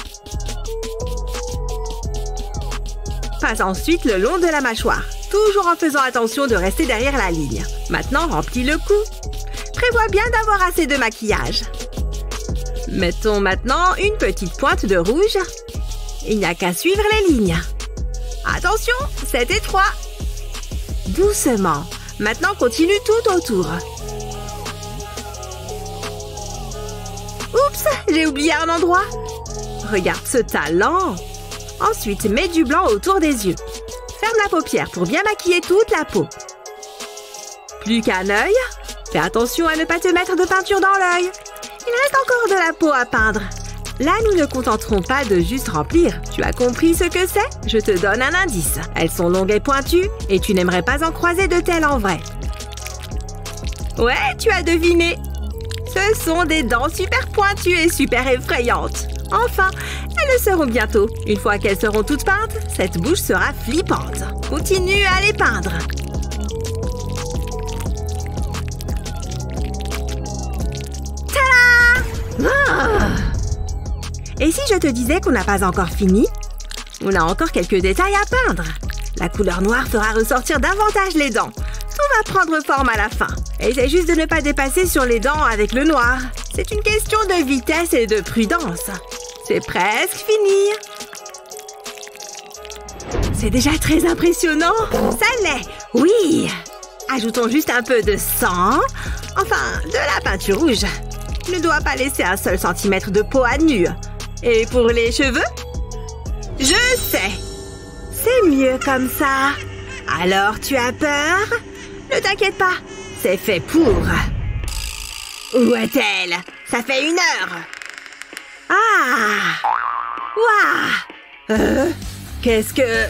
Passe ensuite le long de la mâchoire, toujours en faisant attention de rester derrière la ligne. Maintenant, remplis le cou. Prévois bien d'avoir assez de maquillage. Mettons maintenant une petite pointe de rouge. Il n'y a qu'à suivre les lignes. Attention, c'est étroit. Doucement. Maintenant, continue tout autour. Oups, j'ai oublié un endroit. Regarde ce talent. Ensuite, mets du blanc autour des yeux. Ferme la paupière pour bien maquiller toute la peau. Plus qu'un œil. Fais attention à ne pas te mettre de peinture dans l'œil. Il reste encore de la peau à peindre. Là, nous ne contenterons pas de juste remplir. Tu as compris ce que c'est? Je te donne un indice. Elles sont longues et pointues et tu n'aimerais pas en croiser de telles en vrai. Ouais, tu as deviné. Ce sont des dents super pointues et super effrayantes. Enfin, elles le seront bientôt. Une fois qu'elles seront toutes peintes, cette bouche sera flippante. Continue à les peindre. Tada! Ah! Et si je te disais qu'on n'a pas encore fini? On a encore quelques détails à peindre. La couleur noire fera ressortir davantage les dents. Tout va prendre forme à la fin. Essaie juste de ne pas dépasser sur les dents avec le noir. C'est une question de vitesse et de prudence. C'est presque fini. C'est déjà très impressionnant. Ça l'est, oui. Ajoutons juste un peu de sang. Enfin, de la peinture rouge. Ne dois pas laisser un seul centimètre de peau à nu. Et pour les cheveux? Je sais. C'est mieux comme ça. Alors, tu as peur? Ne t'inquiète pas. C'est fait pour. Où est-elle? Ça fait 1 heure. Ah! Waouh! Qu'est-ce que...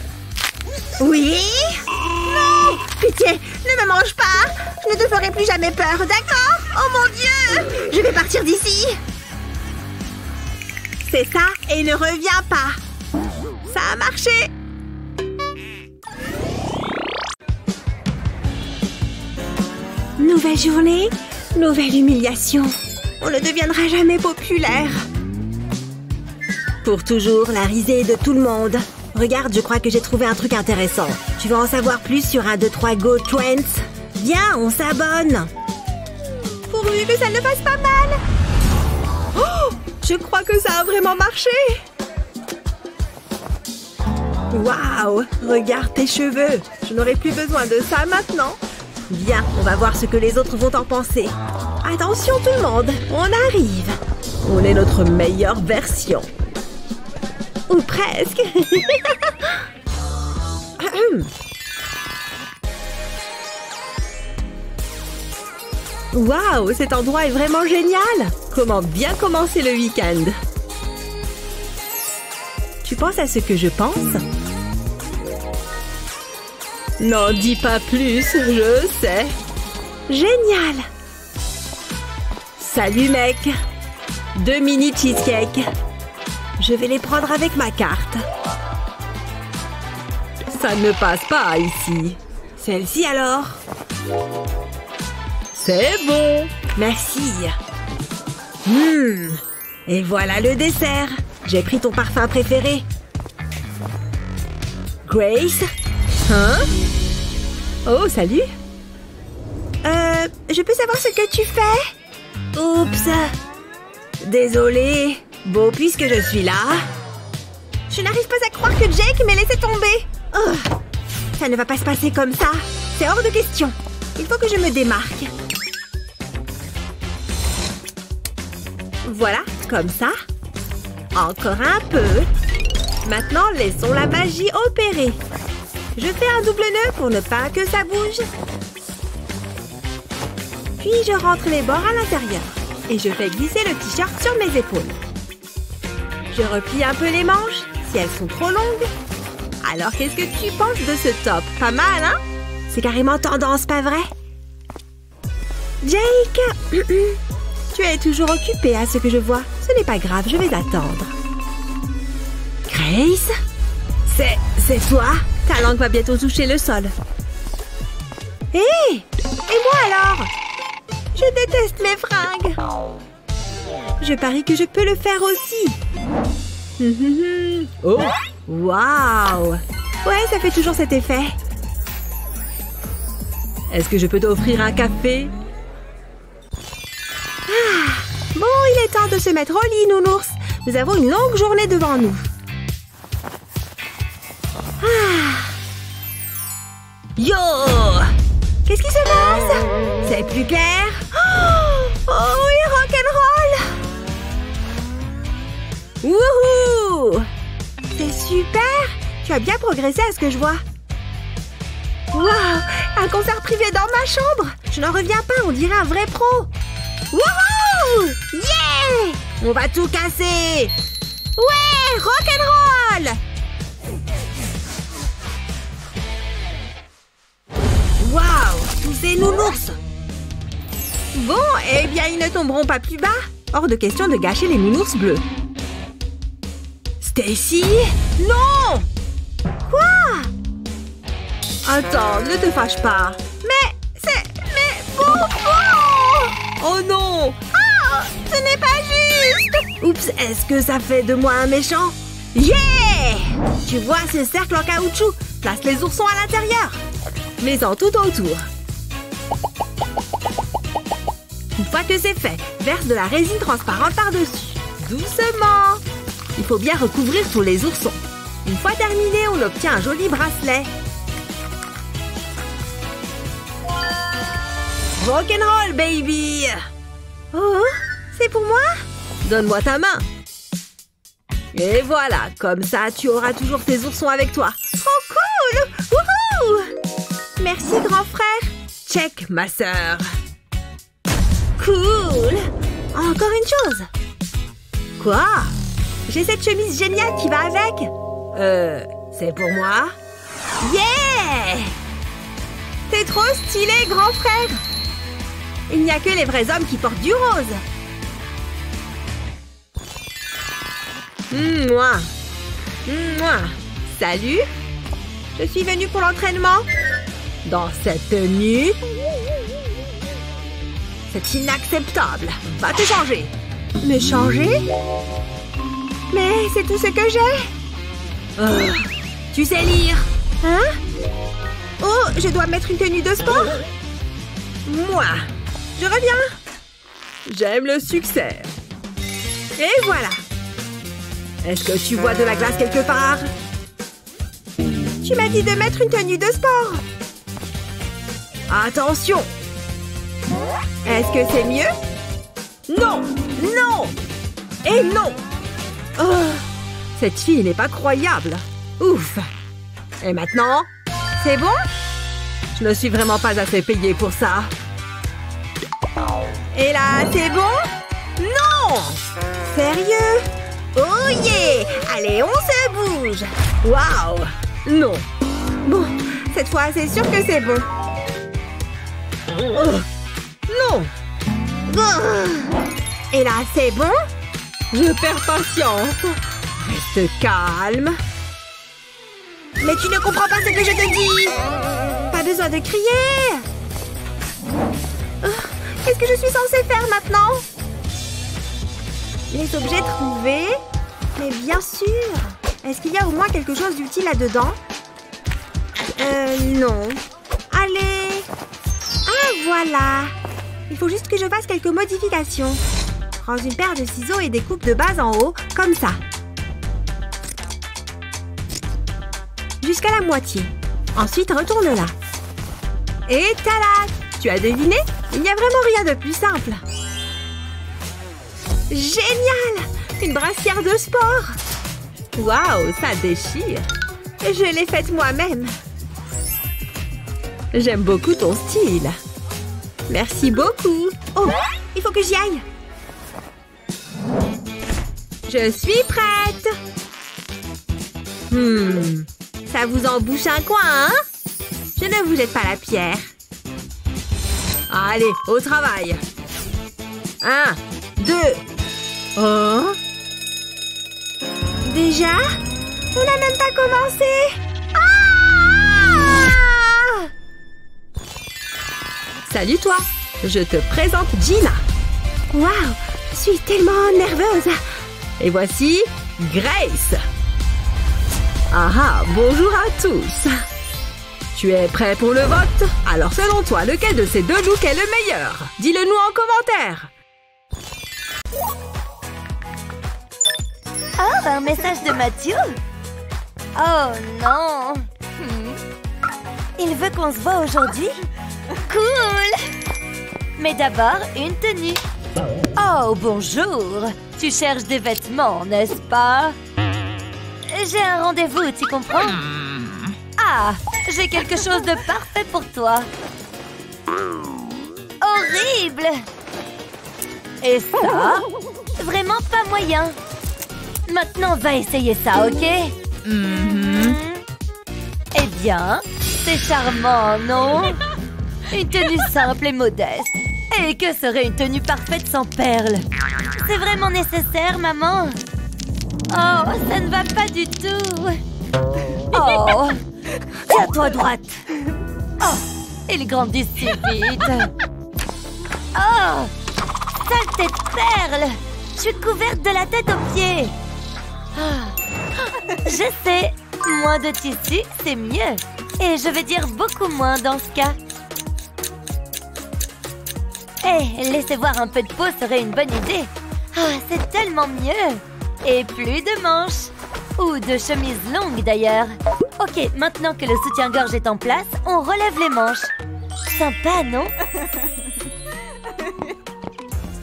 Oui? Non! Pitié, ne me mange pas! Je ne te ferai plus jamais peur, d'accord? Oh mon Dieu! Je vais partir d'ici! C'est ça, et ne reviens pas! Ça a marché! Nouvelle journée, nouvelle humiliation. On ne deviendra jamais populaire. Pour toujours, la risée de tout le monde. Regarde, je crois que j'ai trouvé un truc intéressant. Tu veux en savoir plus sur 1, 2, 3 Go Trends? Viens, on s'abonne. Pourvu que ça ne fasse pas mal. Oh, je crois que ça a vraiment marché. Waouh, regarde tes cheveux. Je n'aurai plus besoin de ça maintenant. Viens, on va voir ce que les autres vont en penser. Attention tout le monde, on arrive. On est notre meilleure version. Ou presque. Waouh, cet endroit est vraiment génial. Comment bien commencer le week-end? Tu penses à ce que je pense? N'en dis pas plus, je sais. Génial. Salut mec. 2 mini cheesecakes. Je vais les prendre avec ma carte. Ça ne passe pas ici. Celle-ci alors? C'est bon. Merci. Et voilà le dessert. J'ai pris ton parfum préféré. Grace? Hein? Oh, salut. Je peux savoir ce que tu fais? Oups. Désolée. Bon, puisque je suis là... Je n'arrive pas à croire que Jake m'ait laissé tomber. Oh, ça ne va pas se passer comme ça. C'est hors de question. Il faut que je me démarque. Voilà, comme ça. Encore un peu. Maintenant, laissons la magie opérer. Je fais un double nœud pour ne pas que ça bouge. Puis je rentre les bords à l'intérieur. Et je fais glisser le t-shirt sur mes épaules. Je replie un peu les manches, si elles sont trop longues. Alors, qu'est-ce que tu penses de ce top? Pas mal, hein? C'est carrément tendance, pas vrai? Jake! Tu es toujours occupé à ce que je vois. Ce n'est pas grave, je vais attendre. Grace? C'est toi? Ta langue va bientôt toucher le sol. Hé! Et moi alors? Je déteste mes fringues. Je parie que je peux le faire aussi. Oh! Waouh! Ouais, ça fait toujours cet effet. Est-ce que je peux t'offrir un café? Ah! Bon, il est temps de se mettre au lit, nounours. Nous avons une longue journée devant nous. Ah! Yo! Qu'est-ce qui se passe? C'est plus clair? Oh oui, rock'n'roll! Wouhou! C'est super! Tu as bien progressé à ce que je vois. Waouh! Un concert privé dans ma chambre! Je n'en reviens pas, on dirait un vrai pro! Wouhou! Yeah! On va tout casser! Ouais! Rock'n'roll! Waouh! Tous ces nounours! Bon, eh bien, ils ne tomberont pas plus bas. Hors de question de gâcher les nounours bleus. Stacy? Non! Quoi? Attends, ne te fâche pas. Mais pourquoi? Oh non! Ah! Ce n'est pas juste! Oups, est-ce que ça fait de moi un méchant? Yeah! Tu vois ce cercle en caoutchouc? Place les oursons à l'intérieur. Mets-en tout autour. Une fois que c'est fait, verse de la résine transparente par-dessus. Doucement. Il faut bien recouvrir tous les oursons. Une fois terminé, on obtient un joli bracelet. Rock'n'roll, baby! Oh, c'est pour moi? Donne-moi ta main. Et voilà, comme ça, tu auras toujours tes oursons avec toi. Trop cool! Wouhou! Merci, grand frère. Check, ma sœur. Cool! Encore une chose. Quoi? J'ai cette chemise géniale qui va avec. C'est pour moi? Yeah! T'es trop stylé, grand frère. Il n'y a que les vrais hommes qui portent du rose. Mouah. Mouah. Salut. Je suis venue pour l'entraînement. Dans cette tenue. C'est inacceptable. Va te changer. Me changer? Mais c'est tout ce que j'ai. Tu sais lire? Hein? Oh, je dois mettre une tenue de sport? Moi, je reviens. J'aime le succès. Et voilà. Est-ce que tu vois de la glace quelque part? Tu m'as dit de mettre une tenue de sport. Attention. Est-ce que c'est mieux? Non! Non! Et non! Oh, cette fille n'est pas croyable. Ouf! Et maintenant? C'est bon? Je ne suis vraiment pas assez payée pour ça. Et là, c'est bon? Non! Sérieux? Oh yeah! Allez, on se bouge! Waouh! Non! Bon, cette fois, c'est sûr que c'est bon. Oh, non! Et là, c'est bon? Je perds patience. Reste calme. Mais tu ne comprends pas ce que je te dis! Pas besoin de crier! Qu'est-ce que je suis censée faire maintenant? Les objets trouvés? Mais bien sûr! Est-ce qu'il y a au moins quelque chose d'utile là-dedans? Non. Allez! Ah, voilà! Il faut juste que je fasse quelques modifications. Prends une paire de ciseaux et découpe de bas en haut, comme ça. Jusqu'à la moitié. Ensuite, retourne là. Et tada! Tu as deviné? Il n'y a vraiment rien de plus simple. Génial! Une brassière de sport! Waouh, ça déchire! Je l'ai faite moi-même. J'aime beaucoup ton style. Merci beaucoup. Oh, il faut que j'y aille. Je suis prête. Ça vous embouche un coin, hein? Je ne vous jette pas la pierre. Allez, au travail. 1, 2. Oh. Déjà? On n'a même pas commencé. Ah! Salut toi. Je te présente Gina. Waouh, je suis tellement nerveuse. Et voici Grace. Ah, bonjour à tous. Tu es prêt pour le vote? Alors selon toi, lequel de ces deux looks est le meilleur? Dis-le nous en commentaire. Oh, un message de Matthew? Oh non! Il veut qu'on se voit aujourd'hui? Cool! Mais d'abord, une tenue. Oh, bonjour! Tu cherches des vêtements, n'est-ce pas? J'ai un rendez-vous, tu comprends? Ah, j'ai quelque chose de parfait pour toi. Horrible! Et ça? Vraiment pas moyen. Maintenant, va essayer ça, ok? Eh bien, c'est charmant, non? Une tenue simple et modeste. Et que serait une tenue parfaite sans perles? C'est vraiment nécessaire, maman? Oh, ça ne va pas du tout. Oh, tiens-toi droite. Oh, il grandit si vite. Oh, saleté de perles. Je suis couverte de la tête aux pieds. Oh. Je sais, moins de tissu, c'est mieux. Et je vais dire beaucoup moins dans ce cas. Hé, laisser voir un peu de peau serait une bonne idée. Ah, c'est tellement mieux. Et plus de manches. Ou de chemises longues d'ailleurs. Ok, maintenant que le soutien-gorge est en place, on relève les manches. Sympa, non?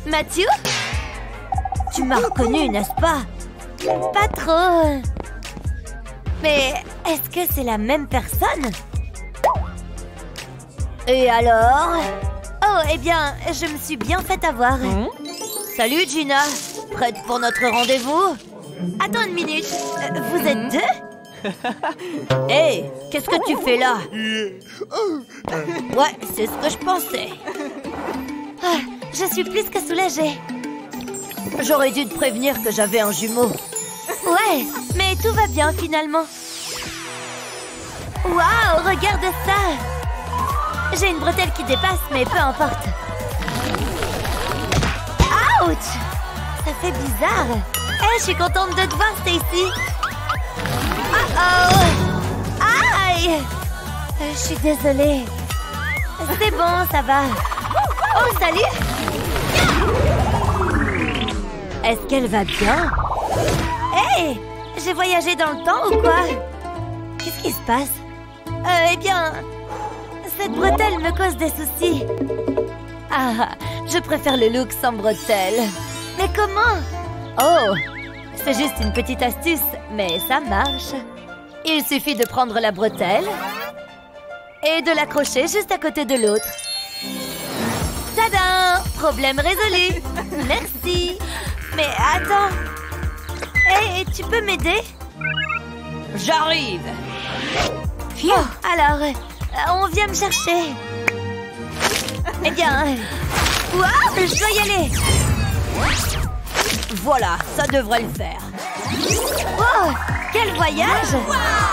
Matthew? Tu m'as reconnu, n'est-ce pas? Pas trop. Mais est-ce que c'est la même personne? Et alors? Oh, eh bien, je me suis bien fait avoir. Salut, Gina. Prête pour notre rendez-vous? Attends une minute. Vous êtes deux? Hé, qu'est-ce que tu fais là? Ouais, c'est ce que je pensais. Ah, je suis plus que soulagée. J'aurais dû te prévenir que j'avais un jumeau. Ouais, mais tout va bien finalement. Waouh, regarde ça! J'ai une bretelle qui dépasse, mais peu importe. Ça fait bizarre. Hé, je suis contente de te voir, Stacy. Oh! Aïe! Je suis désolée. C'est bon, ça va. Oh, salut! Est-ce qu'elle va bien? Hé! J'ai voyagé dans le temps ou quoi? Qu'est-ce qui se passe? Eh bien... Cette bretelle me cause des soucis. Ah, je préfère le look sans bretelle. Mais comment? Oh! C'est juste une petite astuce, mais ça marche. Il suffit de prendre la bretelle et de l'accrocher juste à côté de l'autre. Tadam! Problème résolu. Merci. Mais attends. Hé, tu peux m'aider? J'arrive. Oh, alors, on vient me chercher. Eh bien... Waouh, je dois y aller. Voilà, ça devrait le faire. Oh, quel voyage!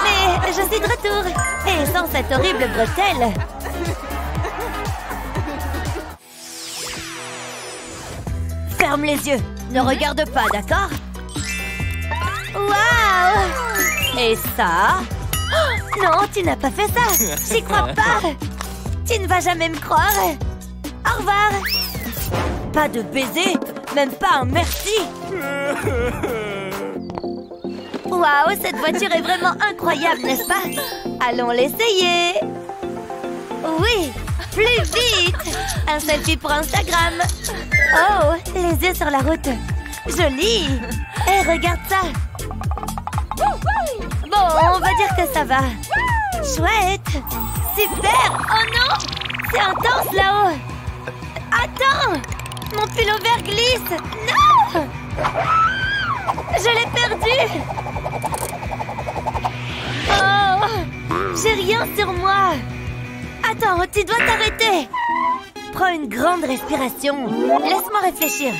Mais je suis de retour. Et sans cette horrible bretelle. Ferme les yeux. Ne regarde pas, d'accord? Waouh! Et ça? Oh, non, tu n'as pas fait ça. J'y crois pas. Tu ne vas jamais me croire. Au revoir. Pas de baiser, même pas un merci. Waouh, cette voiture est vraiment incroyable, n'est-ce pas? Allons l'essayer. Oui, plus vite. Un selfie pour Instagram. Oh, les yeux sur la route. Joli. Et regarde ça. Bon, on va dire que ça va. Chouette. Super. Oh non, c'est intense là-haut. Attends, mon pull vert glisse. Non, je l'ai perdu. Oh, j'ai rien sur moi. Attends, tu dois t'arrêter. Prends une grande respiration. Laisse-moi réfléchir.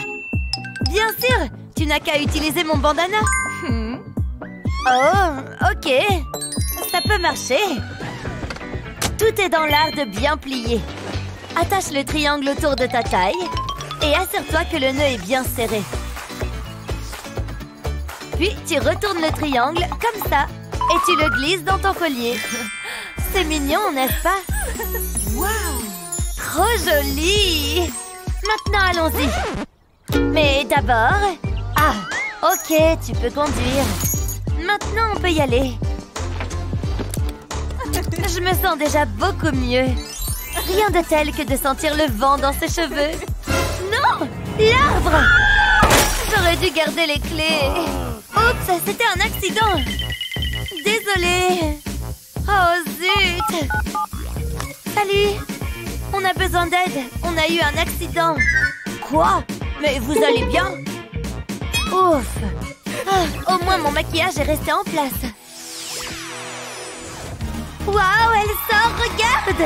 Bien sûr, tu n'as qu'à utiliser mon bandana. Oh, ok. Ça peut marcher. Tout est dans l'art de bien plier. Attache le triangle autour de ta taille et assure-toi que le nœud est bien serré. Puis, tu retournes le triangle comme ça et tu le glisses dans ton collier. C'est mignon, n'est-ce pas? Waouh! Trop joli! Maintenant, allons-y. Mais d'abord... Ah, ok, tu peux conduire. Maintenant, on peut y aller. Je me sens déjà beaucoup mieux. Rien de tel que de sentir le vent dans ses cheveux. Non! L'arbre! J'aurais dû garder les clés. Oups, c'était un accident. Désolée. Oh, zut! Salut! On a besoin d'aide. On a eu un accident. Quoi? Mais vous allez bien? Ouf! Ah, au moins, mon maquillage est resté en place. Waouh, elle sort, regarde!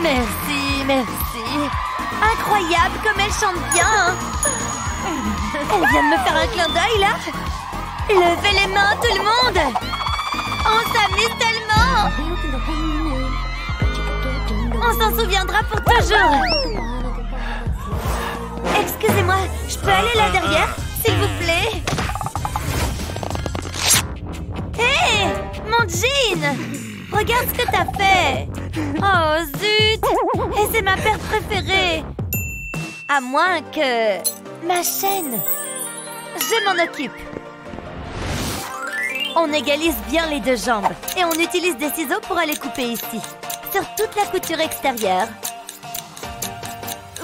Merci, merci. Incroyable comme elle chante bien. Elle vient de me faire un clin d'œil, là. Levez les mains, tout le monde. On s'amuse tellement. On s'en souviendra pour toujours. Excusez-moi, je peux aller là derrière, s'il vous plaît? Hé, mon jean! Regarde ce que t'as fait! Oh, zut! Et c'est ma paire préférée! À moins que... Ma chaîne! Je m'en occupe! On égalise bien les deux jambes. Et on utilise des ciseaux pour aller couper ici. Sur toute la couture extérieure.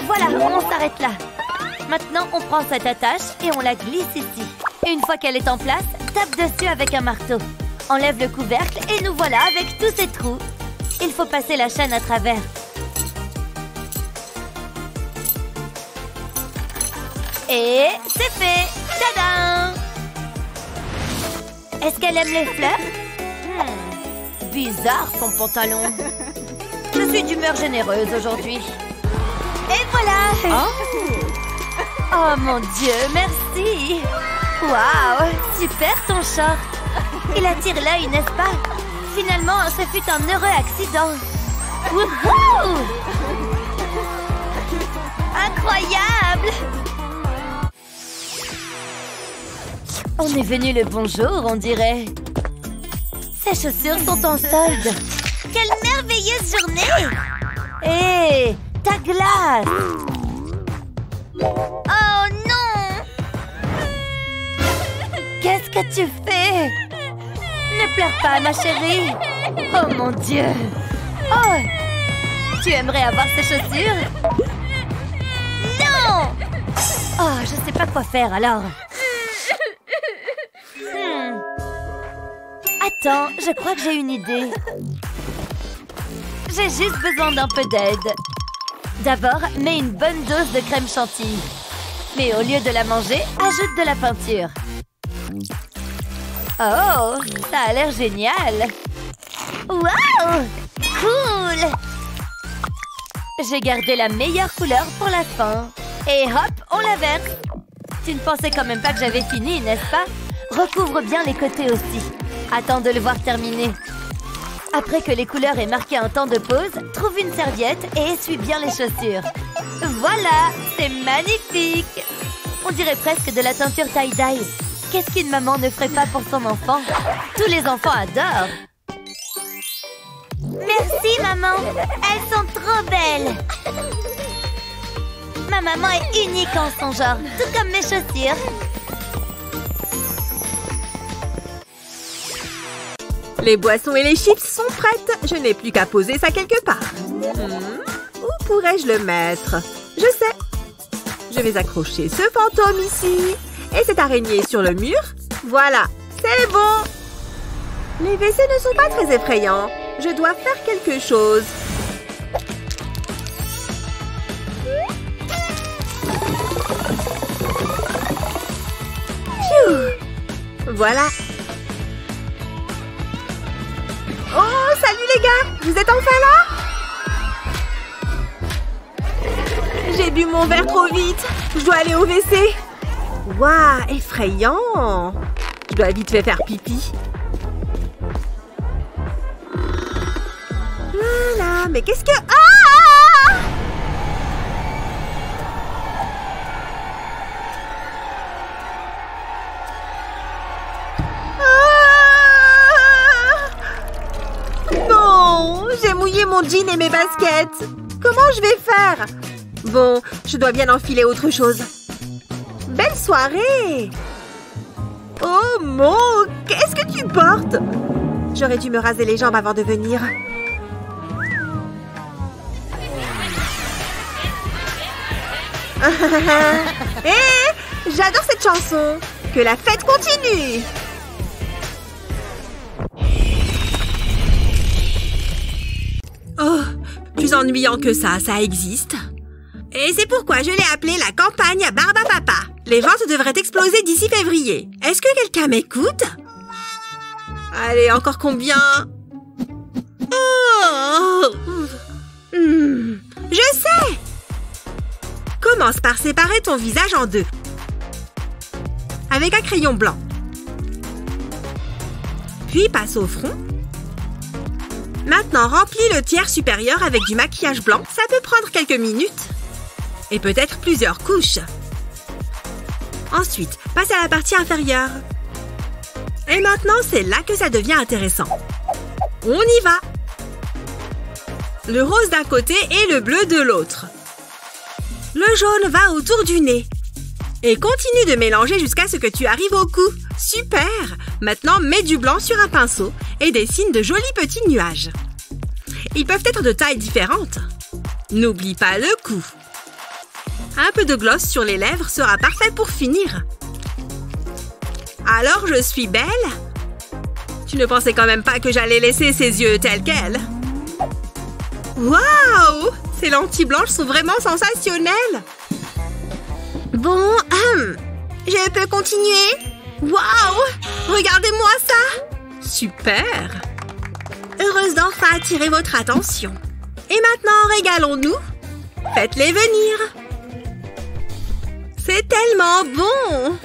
Voilà, on s'arrête là. Maintenant, on prend cette attache et on la glisse ici. Une fois qu'elle est en place, tape dessus avec un marteau. Enlève le couvercle et nous voilà avec tous ces trous. Il faut passer la chaîne à travers. Et c'est fait! Tadam! Est-ce qu'elle aime les fleurs? Bizarre son pantalon. Je suis d'humeur généreuse aujourd'hui. Et voilà! Oh mon Dieu, merci! Waouh! Super ton short! Il attire l'œil, n'est-ce pas? Finalement, ce fut un heureux accident. Wouhou! Incroyable! On est venu le bon jour, on dirait. Ces chaussures sont en solde. Quelle merveilleuse journée! Hé, ta glace! Oh non! Qu'est-ce que tu fais? Ne pleure pas, ma chérie. Oh mon Dieu! Oh! Tu aimerais avoir ces chaussures? Non! Oh, je sais pas quoi faire alors. Attends, je crois que j'ai une idée. J'ai juste besoin d'un peu d'aide. D'abord, mets une bonne dose de crème chantilly. Mais au lieu de la manger, ajoute de la peinture. Oh, ça a l'air génial. Waouh! Cool! J'ai gardé la meilleure couleur pour la fin. Et hop, on la verse. Tu ne pensais quand même pas que j'avais fini, n'est-ce pas? Recouvre bien les côtés aussi. Attends de le voir terminer. Après que les couleurs aient marqué un temps de pause, trouve une serviette et essuie bien les chaussures. Voilà, c'est magnifique! On dirait presque de la teinture tie-dye. Qu'est-ce qu'une maman ne ferait pas pour son enfant? Tous les enfants adorent. Merci, maman. Elles sont trop belles. Ma maman est unique en son genre, tout comme mes chaussures. Les boissons et les chips sont prêtes. Je n'ai plus qu'à poser ça quelque part. Où pourrais-je le mettre? Je sais. Je vais accrocher ce fantôme ici. Et cette araignée sur le mur. Voilà, c'est bon. Les WC ne sont pas très effrayants. Je dois faire quelque chose. Pfiou. Voilà. Oh, salut les gars! Vous êtes enfin là? J'ai bu mon verre trop vite. Je dois aller au WC. Waouh, effrayant! Je dois vite fait faire pipi. Là, mais qu'est-ce que... Ah! J'ai mouillé mon jean et mes baskets. Comment je vais faire? Bon, je dois bien enfiler autre chose. Belle soirée! Oh mon, qu'est-ce que tu portes? J'aurais dû me raser les jambes avant de venir. Hé, j'adore cette chanson. Que la fête continue! Oh, plus ennuyant que ça existe. Et c'est pourquoi je l'ai appelé la campagne à Barbe à Papa. Les ventes devraient exploser d'ici février. Est-ce que quelqu'un m'écoute? Allez, encore combien? Oh. Je sais! Commence par séparer ton visage en deux. Avec un crayon blanc. Puis passe au front. Maintenant, remplis le tiers supérieur avec du maquillage blanc. Ça peut prendre quelques minutes. Et peut-être plusieurs couches. Ensuite, passe à la partie inférieure. Et maintenant, c'est là que ça devient intéressant. On y va! Le rose d'un côté et le bleu de l'autre. Le jaune va autour du nez. Et continue de mélanger jusqu'à ce que tu arrives au cou. Super! Maintenant, mets du blanc sur un pinceau et dessine de jolis petits nuages. Ils peuvent être de tailles différentes. N'oublie pas le cou. Un peu de gloss sur les lèvres sera parfait pour finir. Alors, je suis belle? Tu ne pensais quand même pas que j'allais laisser ses yeux tels quels? Waouh! Ces lentilles blanches sont vraiment sensationnelles! Bon, je peux continuer? Waouh! Regardez-moi ça! Super! Heureuse d'enfin attirer votre attention. Et maintenant, régalons-nous. Faites-les venir. C'est tellement bon!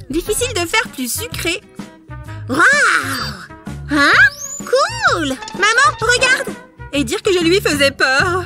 Difficile de faire plus sucré. Waouh! Hein? Cool! Maman, regarde! Et dire que je lui faisais peur.